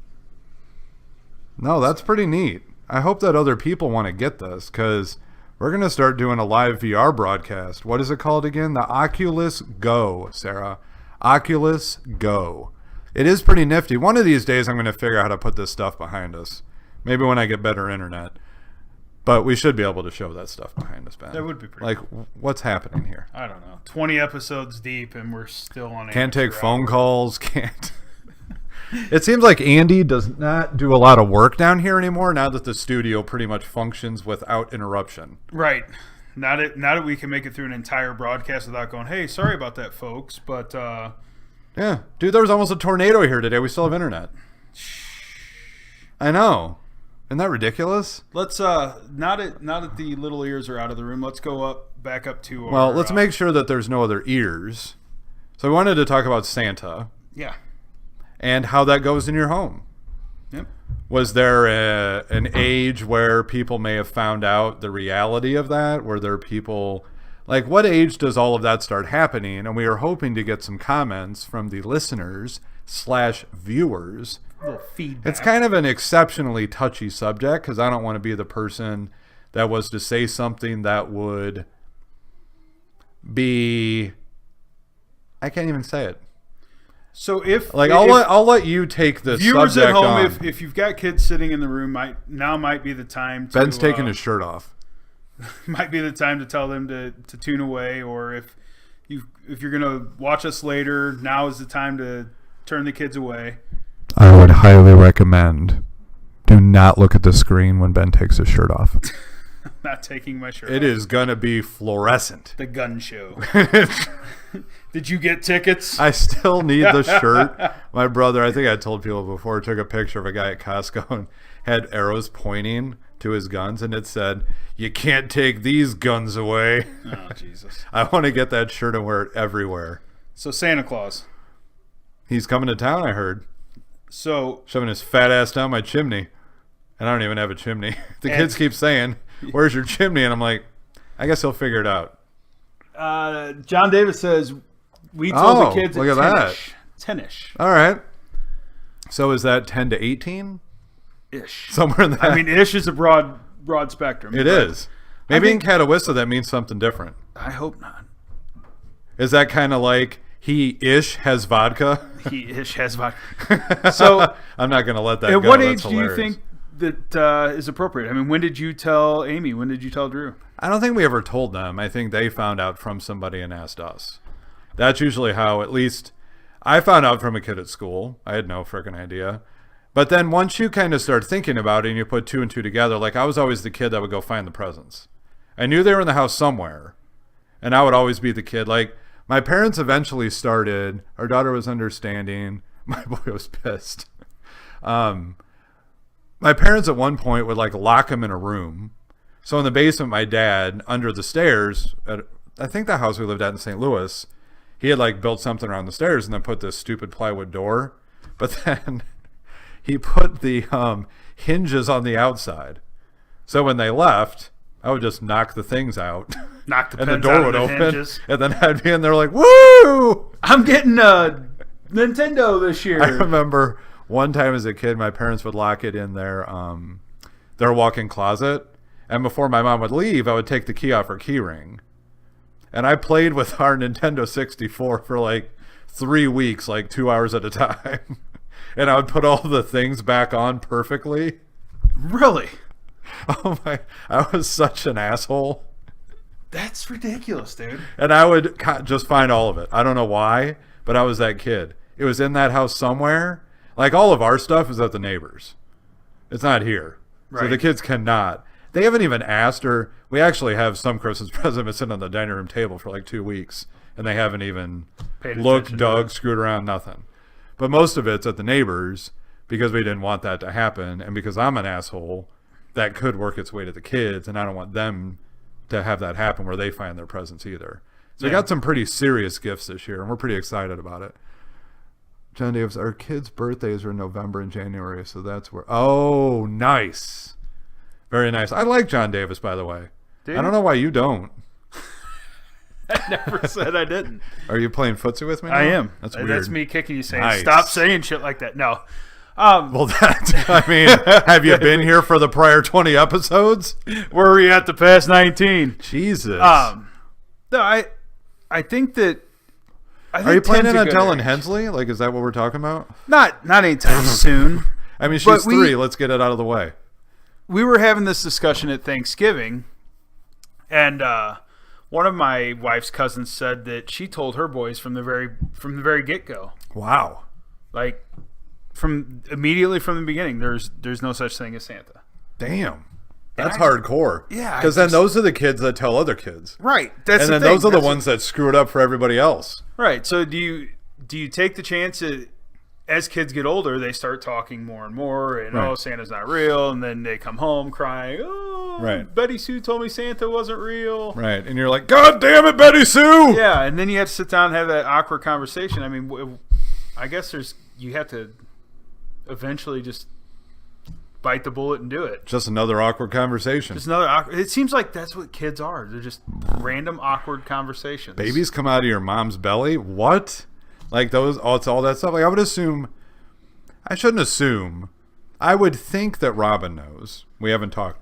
No, that's pretty neat. I hope that other people want to get this because we're going to start doing a live VR broadcast. What is it called again? The Oculus Go, Sarah. Oculus Go. It is pretty nifty. One of these days I'm going to figure out how to put this stuff behind us. Maybe when I get better internet. But we should be able to show that stuff behind us, Ben. That would be pretty Like, cool. what's happening here? I don't know. 20 episodes deep and we're still on. Can't take amateur phone hour. calls. Can't. It seems like Andy does not do a lot of work down here anymore now that the studio pretty much functions without interruption. Right. Now that we can make it through an entire broadcast without going, hey, sorry about that, folks. But Yeah. Dude, there was almost a tornado here today. We still have internet. I know. Isn't that ridiculous? let's now that the little ears are out of the room, let's go back up to our, Well, let's make sure that there's no other ears. So we wanted to talk about Santa yeah. and how that goes in your home. Yep. Was there an age where people may have found out the reality of that? Were there people... Like, what age does all of that start happening? And we are hoping to get some comments from the listeners/viewers. A little feedback. It's kind of an exceptionally touchy subject because I don't want to be the person that was to say something that would be... I can't even say it. So if Like, if, I'll let you take the viewers subject at home, on. if you've got kids sitting in the room, might be the time. To, Ben's taking his shirt off. might be the time to tell them to tune away, or if you're gonna watch us later, now is the time to turn the kids away. I would highly recommend do not look at the screen when Ben takes his shirt off. Not taking my shirt It off. is going to be fluorescent. The gun show. Did you get tickets? I still need the shirt. My brother, I think I told people before, took a picture of a guy at Costco and had arrows pointing to his guns, and it said, "You can't take these guns away." Oh, Jesus. I want to get that shirt and wear it everywhere. So Santa Claus. He's coming to town, I heard. So Shoving his fat ass down my chimney. And I don't even have a chimney. The And- kids keep saying, "Where's your chimney?" And I'm like, I guess he'll figure it out. John Davis says we told Oh, the kids look at at that. 10-ish. All right. So is that 10 to 18? Ish. Somewhere in that. I mean, ish is a broad spectrum. it but is. Maybe think- in Catawissa that means something different. I hope not. Is that kind of like He-ish has vodka. He-ish has vodka. So I'm not going to let that at go. what That's age do you hilarious. think that is appropriate? I mean, when did you tell Amy? When did you tell Drew? I don't think we ever told them. I think they found out from somebody and asked us. That's usually how, at least, I found out from a kid at school. I had no freaking idea. But then once you kind of start thinking about it and you put two and two together, like I was always the kid that would go find the presents. I knew they were in the house somewhere. And I would always be the kid. Like, my parents eventually started, our daughter was understanding. My boy was pissed. My parents at one point would like lock him in a room. So in the basement, my dad, under the stairs, at, I think the house we lived at in St. Louis, he had like built something around the stairs and then put this stupid plywood door. But then he put the hinges on the outside. So when they left, I would just knock the things out. Knock the and the pins door out of would the open. hinges. And then I'd be in there like, woo! I'm getting a Nintendo this year. I remember one time as a kid, my parents would lock it in their walk-in closet. And before my mom would leave, I would take the key off her key ring. And I played with our Nintendo 64 for like 3 weeks, like 2 hours at a time. And I would put all the things back on perfectly. Really? Oh my, I was such an asshole. That's ridiculous, dude. And I would just find all of it. I don't know why, but I was that kid. It was in that house somewhere. Like all of our stuff is at the neighbors. It's not here. Right. So the kids cannot. They haven't even asked her. We actually have some Christmas presents sitting on the dining room table for like 2 weeks, and they haven't even Paid looked, attention to dug, it. screwed around, nothing. But most of it's at the neighbors because we didn't want that to happen, and because I'm an asshole, that could work its way to the kids, and I don't want them to have that happen where they find their presents either. So we got some pretty serious gifts this year, and we're pretty excited about it. John Davis, our kids' birthdays are in November and January, so that's where... Oh, nice. Very nice. I like John Davis, by the way. Dude. I don't know why you don't. I never said I didn't. Are you playing footsie with me now? I am. That's weird. That's me kicking you saying, Nice. stop saying shit like that. No. Well, I mean, have you been here for the prior 20 episodes? Where are we at the past 19? Jesus. No, I think that... I think Are you planning 10's a on good telling age. Hensley? Like, is that what we're talking about? Not anytime soon. I mean, she's But 3. Let's get it out of the way. We were having this discussion at Thanksgiving, and one of my wife's cousins said that she told her boys from the very get-go, Wow. like immediately from the beginning, there's no such thing as Santa. Damn. That's I- hardcore. Yeah, I Because then just- those are the kids that tell other kids. Right. That's And the then thing. those are the That's ones that screw it up for everybody else. Right. So do you take the chance that as kids get older, they start talking more and more, and Right. oh, Santa's not real, and then they come home crying, oh, Right. Betty Sue told me Santa wasn't real. Right. And you're like, God damn it, Betty Sue! Yeah, and then you have to sit down and have that awkward conversation. I mean, I guess you have to eventually just bite the bullet and do it. Just another awkward conversation. Just another awkward. It seems like that's what kids are. They're just random awkward conversations. Babies come out of your mom's belly? What? Like those, oh, it's all that stuff. Like I would assume, I shouldn't assume. I would think that Robin knows. We haven't talked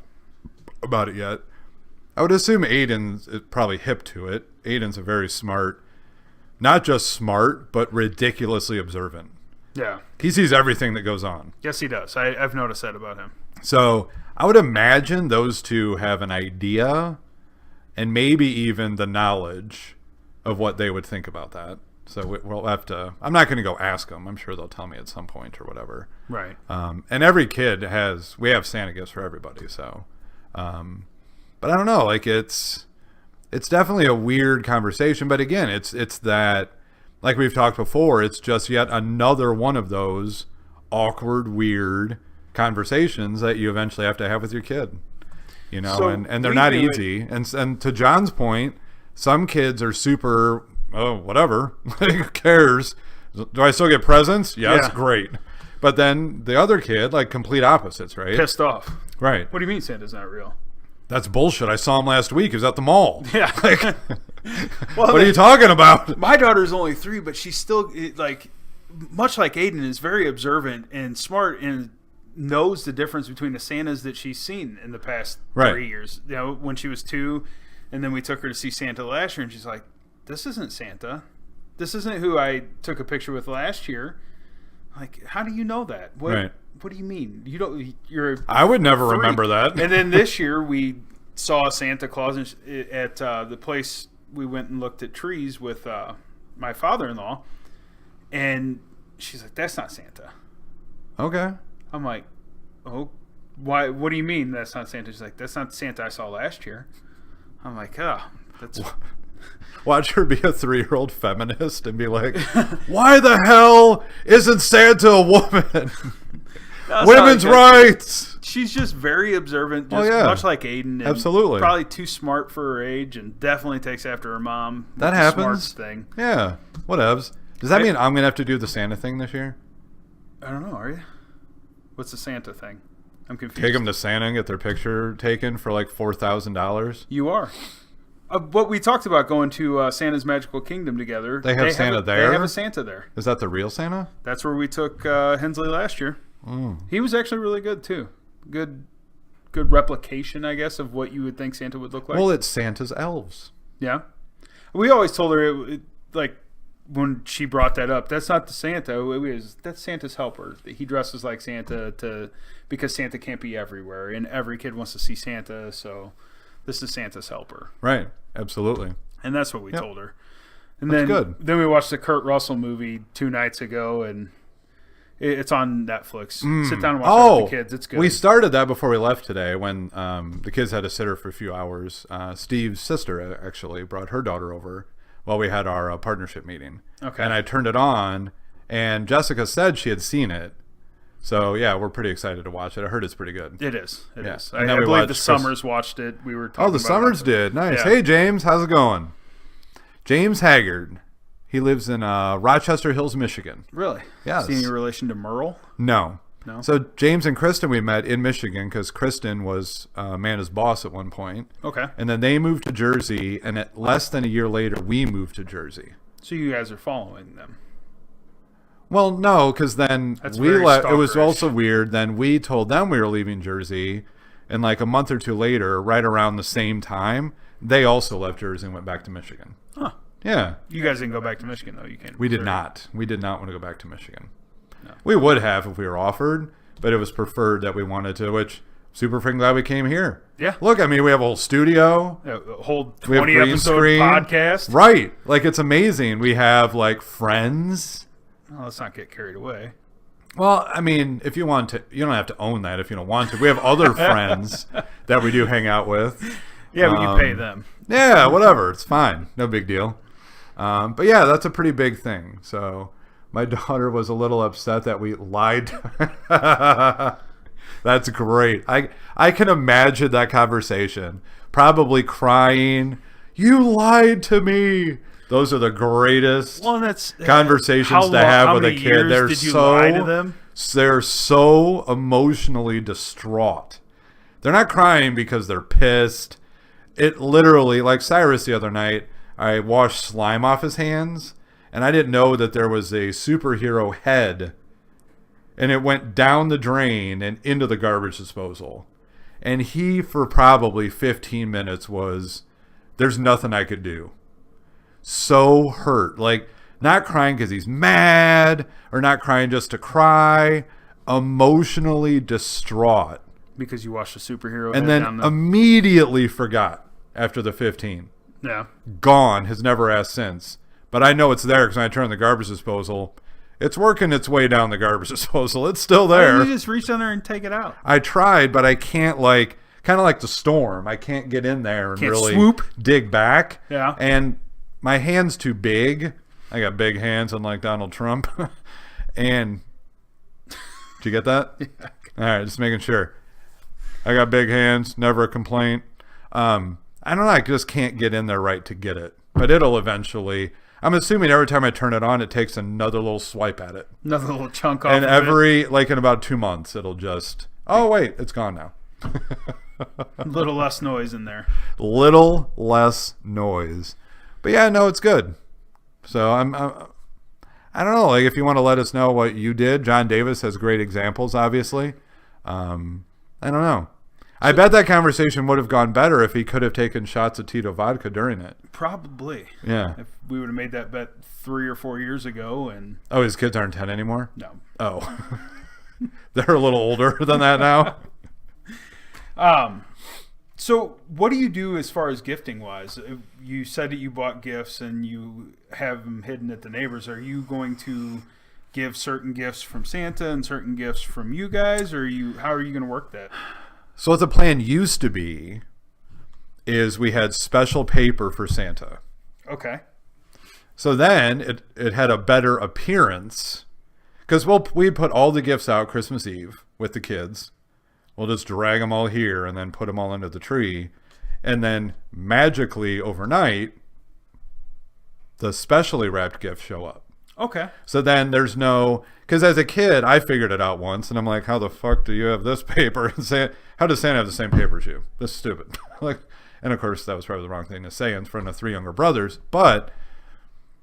about it yet. I would assume Aiden's probably hip to it. Aiden's a very smart, not just smart, but ridiculously observant. Yeah. He sees everything that goes on. Yes, he does. I've noticed that about him. So I would imagine those two have an idea and maybe even the knowledge of what they would think about that. So we'll have to, I'm not going to go ask them. I'm sure they'll tell me at some point or whatever. Right. And every kid we have Santa gifts for everybody. So, but I don't know, like it's definitely a weird conversation, but again, it's that, like we've talked before, it's just yet another one of those awkward, weird conversations that you eventually have to have with your kid, you know, So and they're we not do it- easy. And to John's point, some kids are super, oh, whatever, who cares? Do I still get presents? Yes, Yeah. great. But then the other kid, like complete opposites, right? Pissed off. Right. What do you mean Santa's not real? That's bullshit. I saw him last week. He was at the mall. Yeah. What are you talking about? My daughter's only 3, but she's still like, much like Aiden, is very observant and smart and knows the difference between the Santas that she's seen in the past Right. 3 years. You know, when she was 2, and then we took her to see Santa last year, and she's like, "This isn't Santa." This isn't who I took a picture with last year. Like, how do you know that? Right. What do you mean? You don't. You're. I would never freak. remember that. And then this year we saw Santa Claus at the place we went and looked at trees with my father-in-law, and she's like, "That's not Santa." Okay. I'm like, "Oh, why? What do you mean that's not Santa?" She's like, "That's not Santa I saw last year." I'm like, "Oh, that's." Watch her be a 3-year-old feminist and be like, why the hell isn't Santa a woman? Women's rights. She's just very observant, just much like Aiden. And absolutely. Probably too smart for her age and definitely takes after her mom. That happens. Smarts thing. Yeah. Whatevs. Does that mean I'm going to have to do the Santa thing this year? I don't know. Are you? What's the Santa thing? I'm confused. Take them to Santa and get their picture taken for like $4,000? You are. What we talked about going to Santa's Magical Kingdom together. They have Santa there? They have a Santa there. Is that the real Santa? That's where we took Hensley last year. He was actually really good too. Good replication, I guess, of what you would think Santa would look like. Well, it's Santa's elves. Yeah. We always told her, like, when she brought that up, that's not the Santa. That's Santa's helper. He dresses like Santa because Santa can't be everywhere, and every kid wants to see Santa, so this is Santa's helper. Right. Absolutely. And that's what we told her. And That's good. Then we watched the Kurt Russell movie 2 nights ago, and it's on Netflix. Sit down and watch it with the kids. It's good. We started that before we left today when the kids had to sit her for a few hours. Steve's sister actually brought her daughter over while we had our partnership meeting. Okay. And I turned it on, and Jessica said she had seen it. So, yeah, we're pretty excited to watch it. I heard it's pretty good. It is. It is. And I then we believe watched the Summers watched it. We were talking Oh, the about Summers it. did. Nice. Yeah. Hey, James. How's it going? James Haggard. He lives in Rochester Hills, Michigan. Really? Yes. Is he any relation to Merle? No. No? So James and Kristen we met in Michigan because Kristen was Amanda's boss at one point. Okay. And then they moved to Jersey, and less than a year later, we moved to Jersey. So you guys are following them. Well, no, because then That's we very left. It was stalkerish. also weird. Then we told them we were leaving Jersey, and like a month or two later, right around the same time, they also left Jersey and went back to Michigan. Huh. Yeah. You guys didn't go back to Michigan, though. You can't. We did not. We did not want to go back to Michigan. No. We would have if we were offered, but it was preferred that we wanted to, which super freaking glad we came here. Yeah. Look, I mean, we have a whole studio. A whole We have 20 green episode screen. podcast. Right. Like, it's amazing. We have, like, friends. Oh, let's not get carried away. Well, I mean, if you want to, you don't have to own that if you don't want to. We have other friends that we do hang out with. Yeah, but you pay them. Yeah, whatever. It's fine. No big deal. But yeah, that's a pretty big thing. So my daughter was a little upset that we lied. That's great. I can imagine that conversation. Probably crying. You lied to me. Those are the greatest conversations to have with a kid. Did you lie to them? They're so emotionally distraught. They're not crying because they're pissed. It literally, like Cyrus the other night, I washed slime off his hands, and I didn't know that there was a superhero head, and it went down the drain and into the garbage disposal. And he, for probably 15 minutes, there's nothing I could do. So hurt. Like, not crying because he's mad, or not crying just to cry. Emotionally distraught. Because you watched a superhero And head then down the... immediately forgot after the 15. Yeah. Gone. Has never asked since. But I know it's there because when I turn the garbage disposal, it's working its way down the garbage disposal. It's still Why there. don't you just reach down there and take it out? I tried, but I can't, like, kind of like the storm. I can't get in there and Can't really swoop? dig back. Yeah. And my hand's too big. I got big hands, unlike Donald Trump. And did you get that? Yeah. All right, just making sure. I got big hands, never a complaint. I don't know, I just can't get in there right to get it. But it'll eventually. I'm assuming every time I turn it on, it takes another little swipe at it. Another little chunk off And of it. like in about 2 months, it'll just, oh wait, it's gone now. A little less noise in there. Little less noise. But yeah, no, it's good. So I don't know, like if you want to let us know what you did. John Davis has great examples, obviously. I don't know. I bet that conversation would have gone better if he could have taken shots of Tito vodka during it. Probably. Yeah. If we would have made that bet 3 or 4 years ago, and Oh, his kids aren't 10 anymore? no. Oh. They're a little older than that now? So what do you do as far as gifting wise? You said that you bought gifts and you have them hidden at the neighbors. Are you going to give certain gifts from Santa and certain gifts from you guys, or how are you going to work that? So what the plan used to be is we had special paper for Santa. Okay. So then it had a better appearance because we'd put all the gifts out Christmas Eve with the kids. We'll just drag them all here and then put them all under the tree. And then magically overnight, the specially wrapped gifts show up. Okay. So then there's no, because as a kid, I figured it out once, and I'm like, how the fuck do you have this paper? And how does Santa have the same paper as you? This is stupid. And of course, that was probably the wrong thing to say in front of 3 younger brothers, but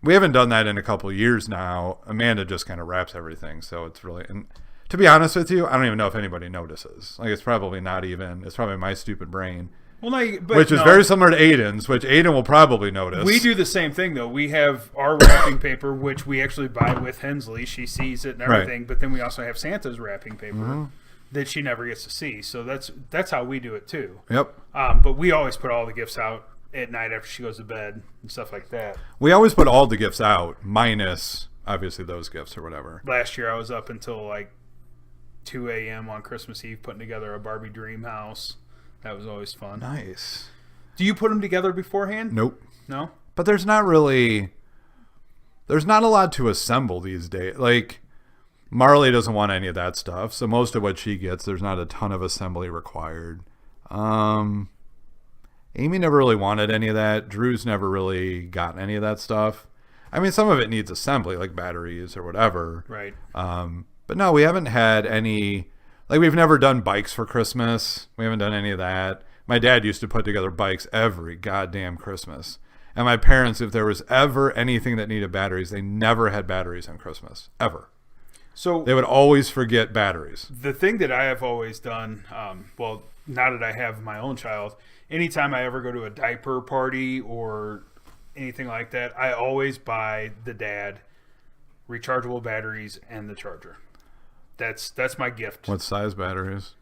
we haven't done that in a couple of years now. Amanda just kind of wraps everything, so it's really, and to be honest with you, I don't even know if anybody notices. It's probably my stupid brain. Well, which is very similar to Aiden's, which Aiden will probably notice. We do the same thing, though. We have our wrapping paper, which we actually buy with Hensley. She sees it and everything. Right. But then we also have Santa's wrapping paper that she never gets to see. So that's how we do it, too. Yep. But we always put all the gifts out at night after she goes to bed and stuff like that. We always put all the gifts out, minus, obviously, those gifts or whatever. Last year, I was up until 2 a.m. on Christmas Eve putting together a Barbie dream house. That was always fun. Nice. Do you put them together beforehand? Nope. No? But there's not a lot to assemble these days. Marley doesn't want any of that stuff, so most of what she gets, there's not a ton of assembly required. Amy never really wanted any of that. Drew's never really gotten any of that stuff. I mean, some of it needs assembly, like batteries or whatever. Right. But no, we haven't had any... we've never done bikes for Christmas. We haven't done any of that. My dad used to put together bikes every goddamn Christmas. And my parents, if there was ever anything that needed batteries, they never had batteries on Christmas. Ever. So they would always forget batteries. The thing that I have always done, now that I have my own child, anytime I ever go to a diaper party or anything like that, I always buy the dad rechargeable batteries and the charger. That's my gift. What size batteries?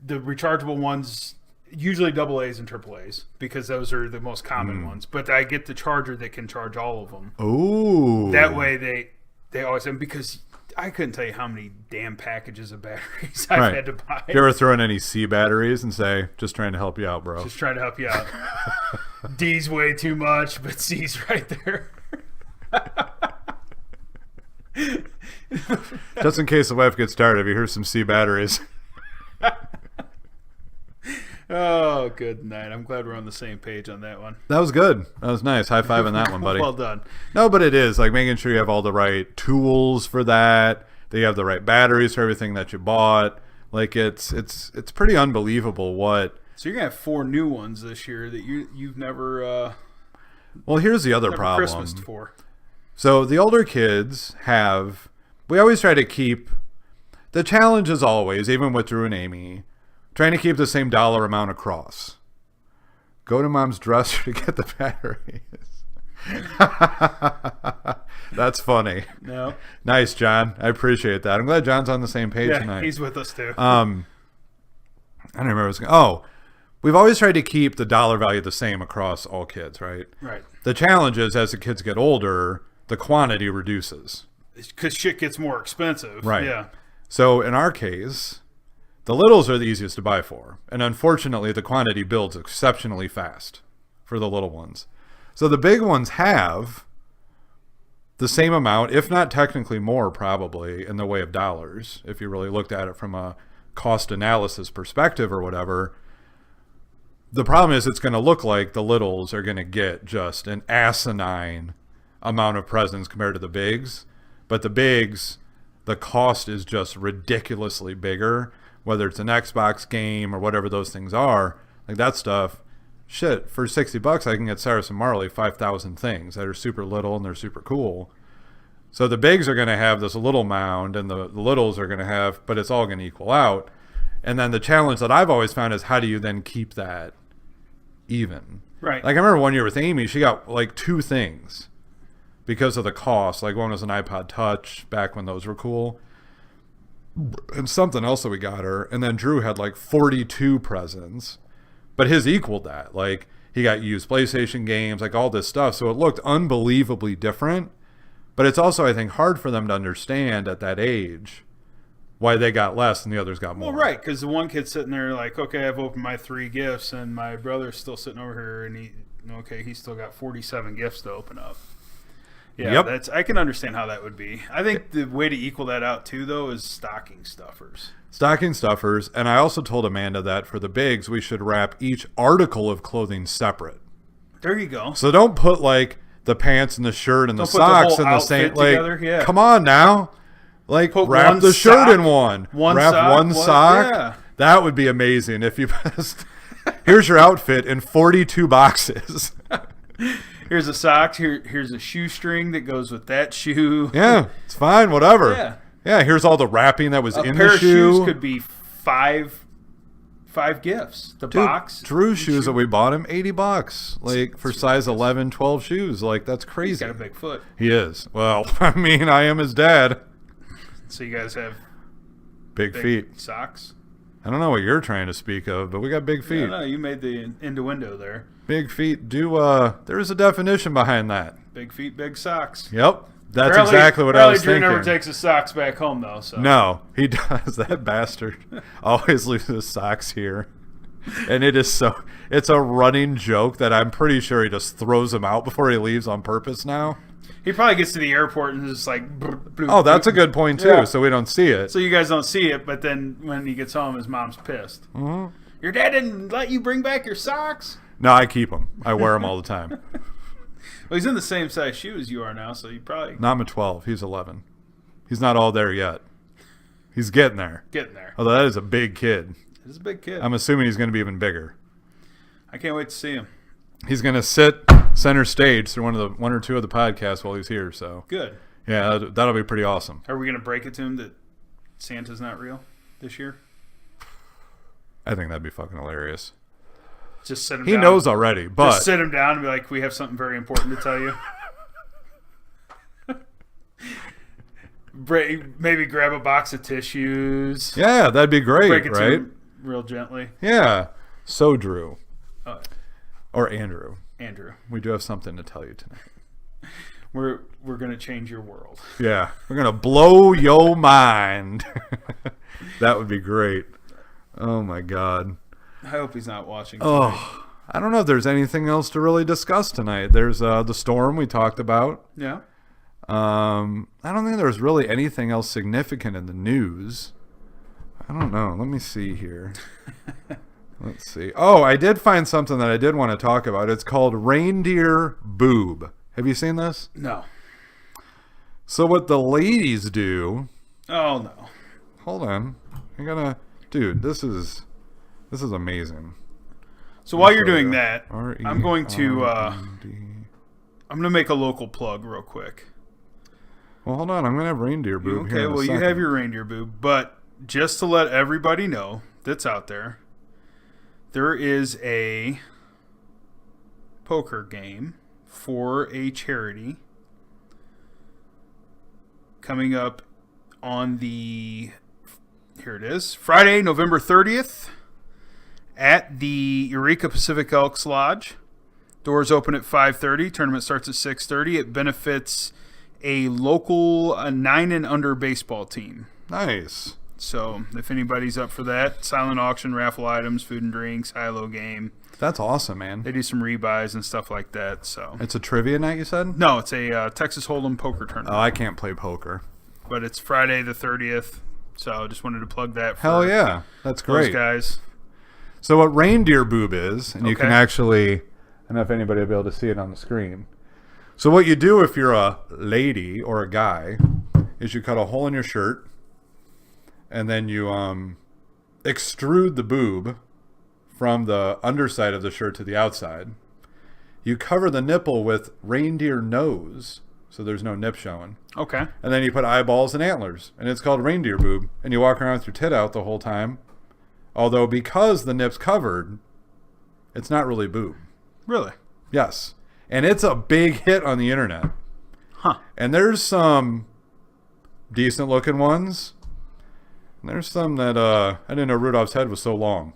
The rechargeable ones, usually AA's and AAA's, because those are the most common ones. But I get the charger that can charge all of them. Ooh. That way they always, and because I couldn't tell you how many damn packages of batteries I've had to buy. Do you ever throw in any C batteries and say, just trying to help you out, bro? Just trying to help you out. D's way too much, but C's right there. Just in case the wife gets tired of you, here's some C batteries. Oh, good night. I'm glad we're on the same page on that one. That was good. That was nice. High five on that one, buddy. Well done. No, but it is making sure you have all the right tools for that. That you have the right batteries for everything that you bought. It's pretty unbelievable what. So you're gonna have 4 new ones this year that you've never. Well, here's the other problem. Christmased for. So the older kids have. We always try to keep. The challenge is always, even with Drew and Amy, trying to keep the same dollar amount across. Go to mom's dresser to get the batteries. That's funny. No. Nice, John. I appreciate that. I'm glad John's on the same page tonight. He's with us too. I don't remember what I was going. Oh, we've always tried to keep the dollar value the same across all kids, right? Right. The challenge is as the kids get older, the quantity reduces. Because shit gets more expensive. Right. Yeah. So in our case, the littles are the easiest to buy for. And unfortunately, the quantity builds exceptionally fast for the little ones. So the big ones have the same amount, if not technically more probably, in the way of dollars, if you really looked at it from a cost analysis perspective or whatever. The problem is it's going to look like the littles are going to get just an asinine amount of presents compared to the bigs. But the bigs, the cost is just ridiculously bigger, whether it's an Xbox game or whatever those things are. That stuff, shit, for $60 I can get Cyrus and Marley 5,000 things that are super little and they're super cool. So the bigs are going to have this little mound and the littles are going to have, but it's all going to equal out. And then the challenge that I've always found is how do you then keep that even? Right. Like I remember one year with Amy, she got like 2 things because of the cost. Like one was an iPod Touch back when those were cool. And something else that we got her. And then Drew had like 42 presents. But his equaled that. Like he got used PlayStation games, like all this stuff. So it looked unbelievably different. But it's also, I think, hard for them to understand at that age why they got less and the others got more. Well, right, because the one kid's sitting there like, okay, I've opened my 3 gifts, and my brother's still sitting over here, and he's still got 47 gifts to open up. Yeah, Yep. I can understand how that would be. I think the way to equal that out too, though, is stocking stuffers. Stocking stuffers, and I also told Amanda that for the bigs, we should wrap each article of clothing separate. There you go. So don't put like the pants and the shirt and Don't the put the socks whole in the same. outfit Like, together, yeah. come on now. Like Put wrap one the shirt sock, in one. one Wrap sock, one one- sock. yeah. That would be amazing if you just. Here's your outfit in 42 boxes. Here's a sock. Here's a shoestring that goes with that shoe. Yeah, it's fine. Whatever. Yeah. Yeah. Here's all the wrapping that was A in pair the of shoe. shoes could be five gifts. The Dude, box. Drew's each shoes shoe. that we bought him, $80. Like for size 11, 12 shoes. Like that's He's crazy. got a big foot. He is. Well, I mean, I am his dad. So you guys have Big big feet. socks. I don't know what you're trying to speak of, but we got big feet. No, you made the innuendo there. Big feet do. There is a definition behind that. Big feet, big socks. Yep, that's exactly what I was Drew thinking. never takes his socks back home though. So No, he does. That bastard always leaves his socks here, and it is so. It's a running joke that I'm pretty sure he just throws them out before he leaves on purpose now. he probably gets to the airport and is just like. Bloop, Oh, that's a good point too. Yeah. So we don't see it. So you guys don't see it, but then when he gets home, his mom's pissed. Mhm. Your dad didn't let you bring back your socks. No, I keep them. I wear them all the time. Well, he's in the same size shoe as you are now, so you probably Not I'm a 12. He's 11. He's not all there yet. He's getting there. getting there. Although that is a big kid. He's a big kid. I'm assuming he's going to be even bigger. I can't wait to see him. He's going to sit center stage through one or two of the podcasts while he's here. So Good. yeah, that'll be pretty awesome. Are we going to break it to him that Santa's not real this year? I think that'd be fucking hilarious. Just sit him He down. knows already, but Just sit him down and be like, we have something very important to tell you. Maybe grab a box of tissues. yeah, that'd be Break great, it to right? him real gently. Yeah. So Drew Oh, or Andrew, Andrew, we do have something to tell you tonight. we're going to change your world. Yeah, we're gonna blow your mind. That would be great. Oh my god. I hope he's not watching tonight. Oh, I don't know if there's anything else to really discuss tonight. There's the storm we talked about. Yeah. I don't think there's really anything else significant in the news. I don't know. Let me see here. Let's see. Oh, I did find something that I did want to talk about. It's called reindeer boob. Have you seen this? No. So what the ladies do... Oh, no. Hold on. I gotta... Dude, this is amazing. So while you're show doing you. that, I'm going to make a local plug real quick. Well, hold on. I'm going to have reindeer boob here Okay, in a well, you second. have your reindeer boob, but just to let everybody know that's out there, there is a poker game for a charity coming up on here it is, Friday, November 30th at the Eureka Pacific Elks Lodge. Doors open at 5:30. Tournament starts at 6:30. It benefits a local 9 and under baseball team. Nice. So if anybody's up for that, silent auction, raffle items, food and drinks, high-low game. That's awesome, man. They do some rebuys and stuff like that. So It's a trivia night, you said? no, it's a Texas Hold'em poker tournament, Oh, I can't play poker. but it's Friday the 30th. So just wanted to plug that for Hell yeah. That's those great. guys. So what reindeer boob is, and you can Okay. actually, I don't know if anybody will be able to see it on the screen. So what you do if you're a lady or a guy is you cut a hole in your shirt and then you extrude the boob from the underside of the shirt to the outside. You cover the nipple with reindeer nose, so there's no nip showing. Okay. And then you put eyeballs and antlers, and it's called reindeer boob. And you walk around with your tit out the whole time, Although because the nip's covered, it's not really boob. Really? Yes. And it's a big hit on the internet. Huh. And there's some decent looking ones. And there's some that I didn't know Rudolph's head was so long.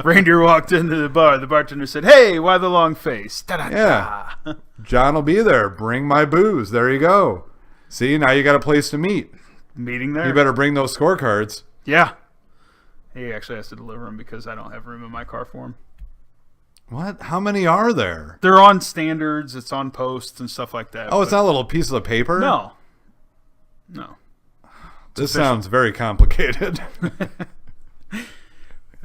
Reindeer walked into the bar. The bartender said, "Hey, why the long face?" Ta-da-da. Yeah. John will be there. Bring my booze. There you go. See, now you got a place to meet. Meeting there. You better bring those scorecards. Yeah. He actually has to deliver them because I don't have room in my car for him. What? How many are there? They're on standards. It's on posts and stuff like that. Oh, it's not little pieces of paper? No. This sounds very complicated.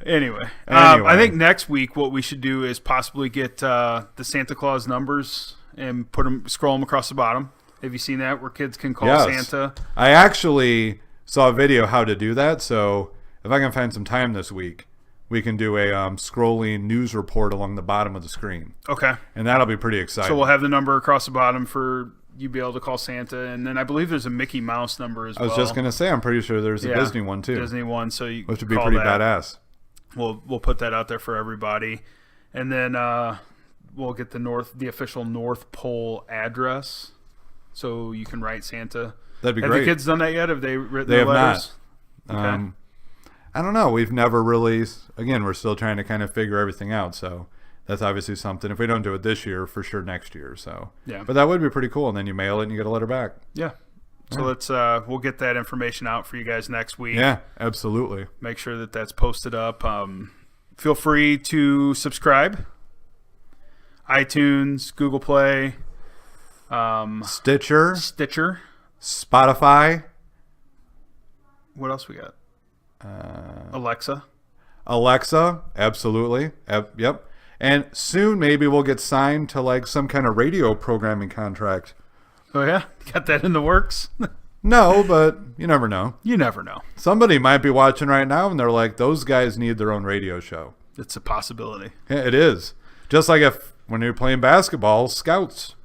Anyway. I think next week what we should do is possibly get the Santa Claus numbers and scroll them across the bottom. Have you seen that where kids can call Santa? I actually saw a video how to do that, so if I can find some time this week, we can do a scrolling news report along the bottom of the screen. Okay. And that'll be pretty exciting. So we'll have the number across the bottom for you be able to call Santa, and then I believe there's a Mickey Mouse number as well. I was just going to say, I'm pretty sure there's a Disney one too. Disney one, so you which would be pretty badass. We'll put that out there for everybody. And then we'll get the official North Pole address, so you can write Santa. That'd be great. great. Have the kids done that yet? Have they written their letters? Not. Okay. I don't know. We've never really, again, we're still trying to kind of figure everything out. So that's obviously something. If we don't do it this year, for sure next year. So yeah. But that would be pretty cool. And then you mail it and you get a letter back. Yeah. So let's we'll get that information out for you guys next week. Yeah, absolutely. Make sure that that's posted up. Feel free to subscribe. iTunes, Google Play, Stitcher, Spotify. What else we got? Alexa, absolutely. Yep. And soon maybe we'll get signed to like some kind of radio programming contract. Oh yeah, got that in the works? No, but you never know. You never know. Somebody might be watching right now and they're like, those guys need their own radio show. It's a possibility. Yeah, it is. Just like if when you're playing basketball, scouts.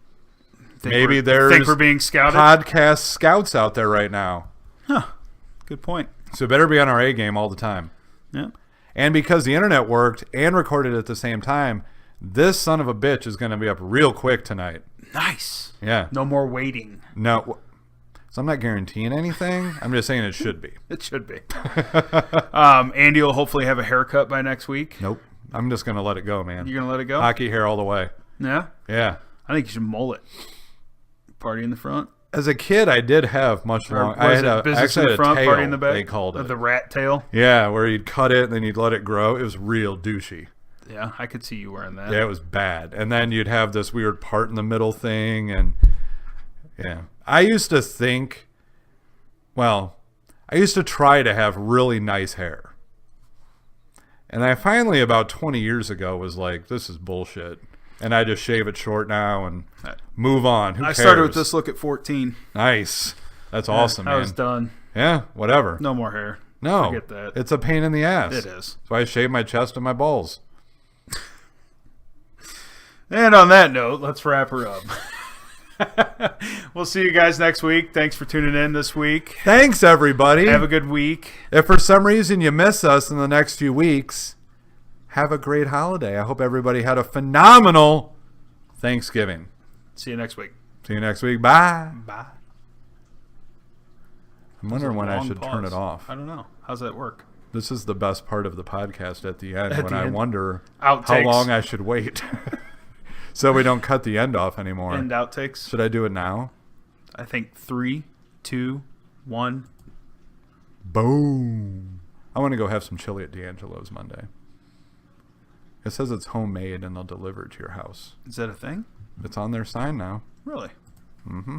Maybe there's we're being scouted? podcast scouts out there right now. Huh. Good point. So better be on our A game all the time. Yeah. And because the internet worked and recorded at the same time, this son of a bitch is going to be up real quick tonight. Nice. Yeah. No more waiting. No. So I'm not guaranteeing anything. I'm just saying it should be. It should be. Andy will hopefully have a haircut by next week. Nope. I'm just going to let it go, man. You're going to let it go? Hockey hair all the way. Yeah? Yeah. I think you should mullet. Party in the front. As a kid, I did have much long. I had a business in the front, tail, party in the back. They called it the rat tail. Yeah, where you'd cut it and then you'd let it grow. It was real douchey. Yeah, I could see you wearing that. Yeah, it was bad. And then you'd have this weird part in the middle thing, and yeah, I used to think. Well, I used to try to have really nice hair, and I finally about 20 years ago was like, this is bullshit. And I just shave it short now and move on. Who cares? I started with this look at 14. Nice. That's awesome, man. I was done. Yeah, whatever. No more hair. No. Forget that. It's a pain in the ass. It is. So I shave my chest and my balls. And on that note, let's wrap her up. We'll see you guys next week. Thanks for tuning in this week. Thanks, everybody. Have a good week. If for some reason you miss us in the next few weeks, have a great holiday. I hope everybody had a phenomenal Thanksgiving. See you next week. See you next week. Bye. Bye. I'm wondering when I should turn it off. I don't know. How's that work? This is the best part of the podcast at the end, when I wonder Outtakes. how long I should wait. So we don't cut the end off anymore. End outtakes. Should I do it now? I think 3, 2, 1. Boom. I want to go have some chili at D'Angelo's Monday. It says it's homemade and they'll deliver it to your house. Is that a thing? It's on their sign now. Really? Mm-hmm.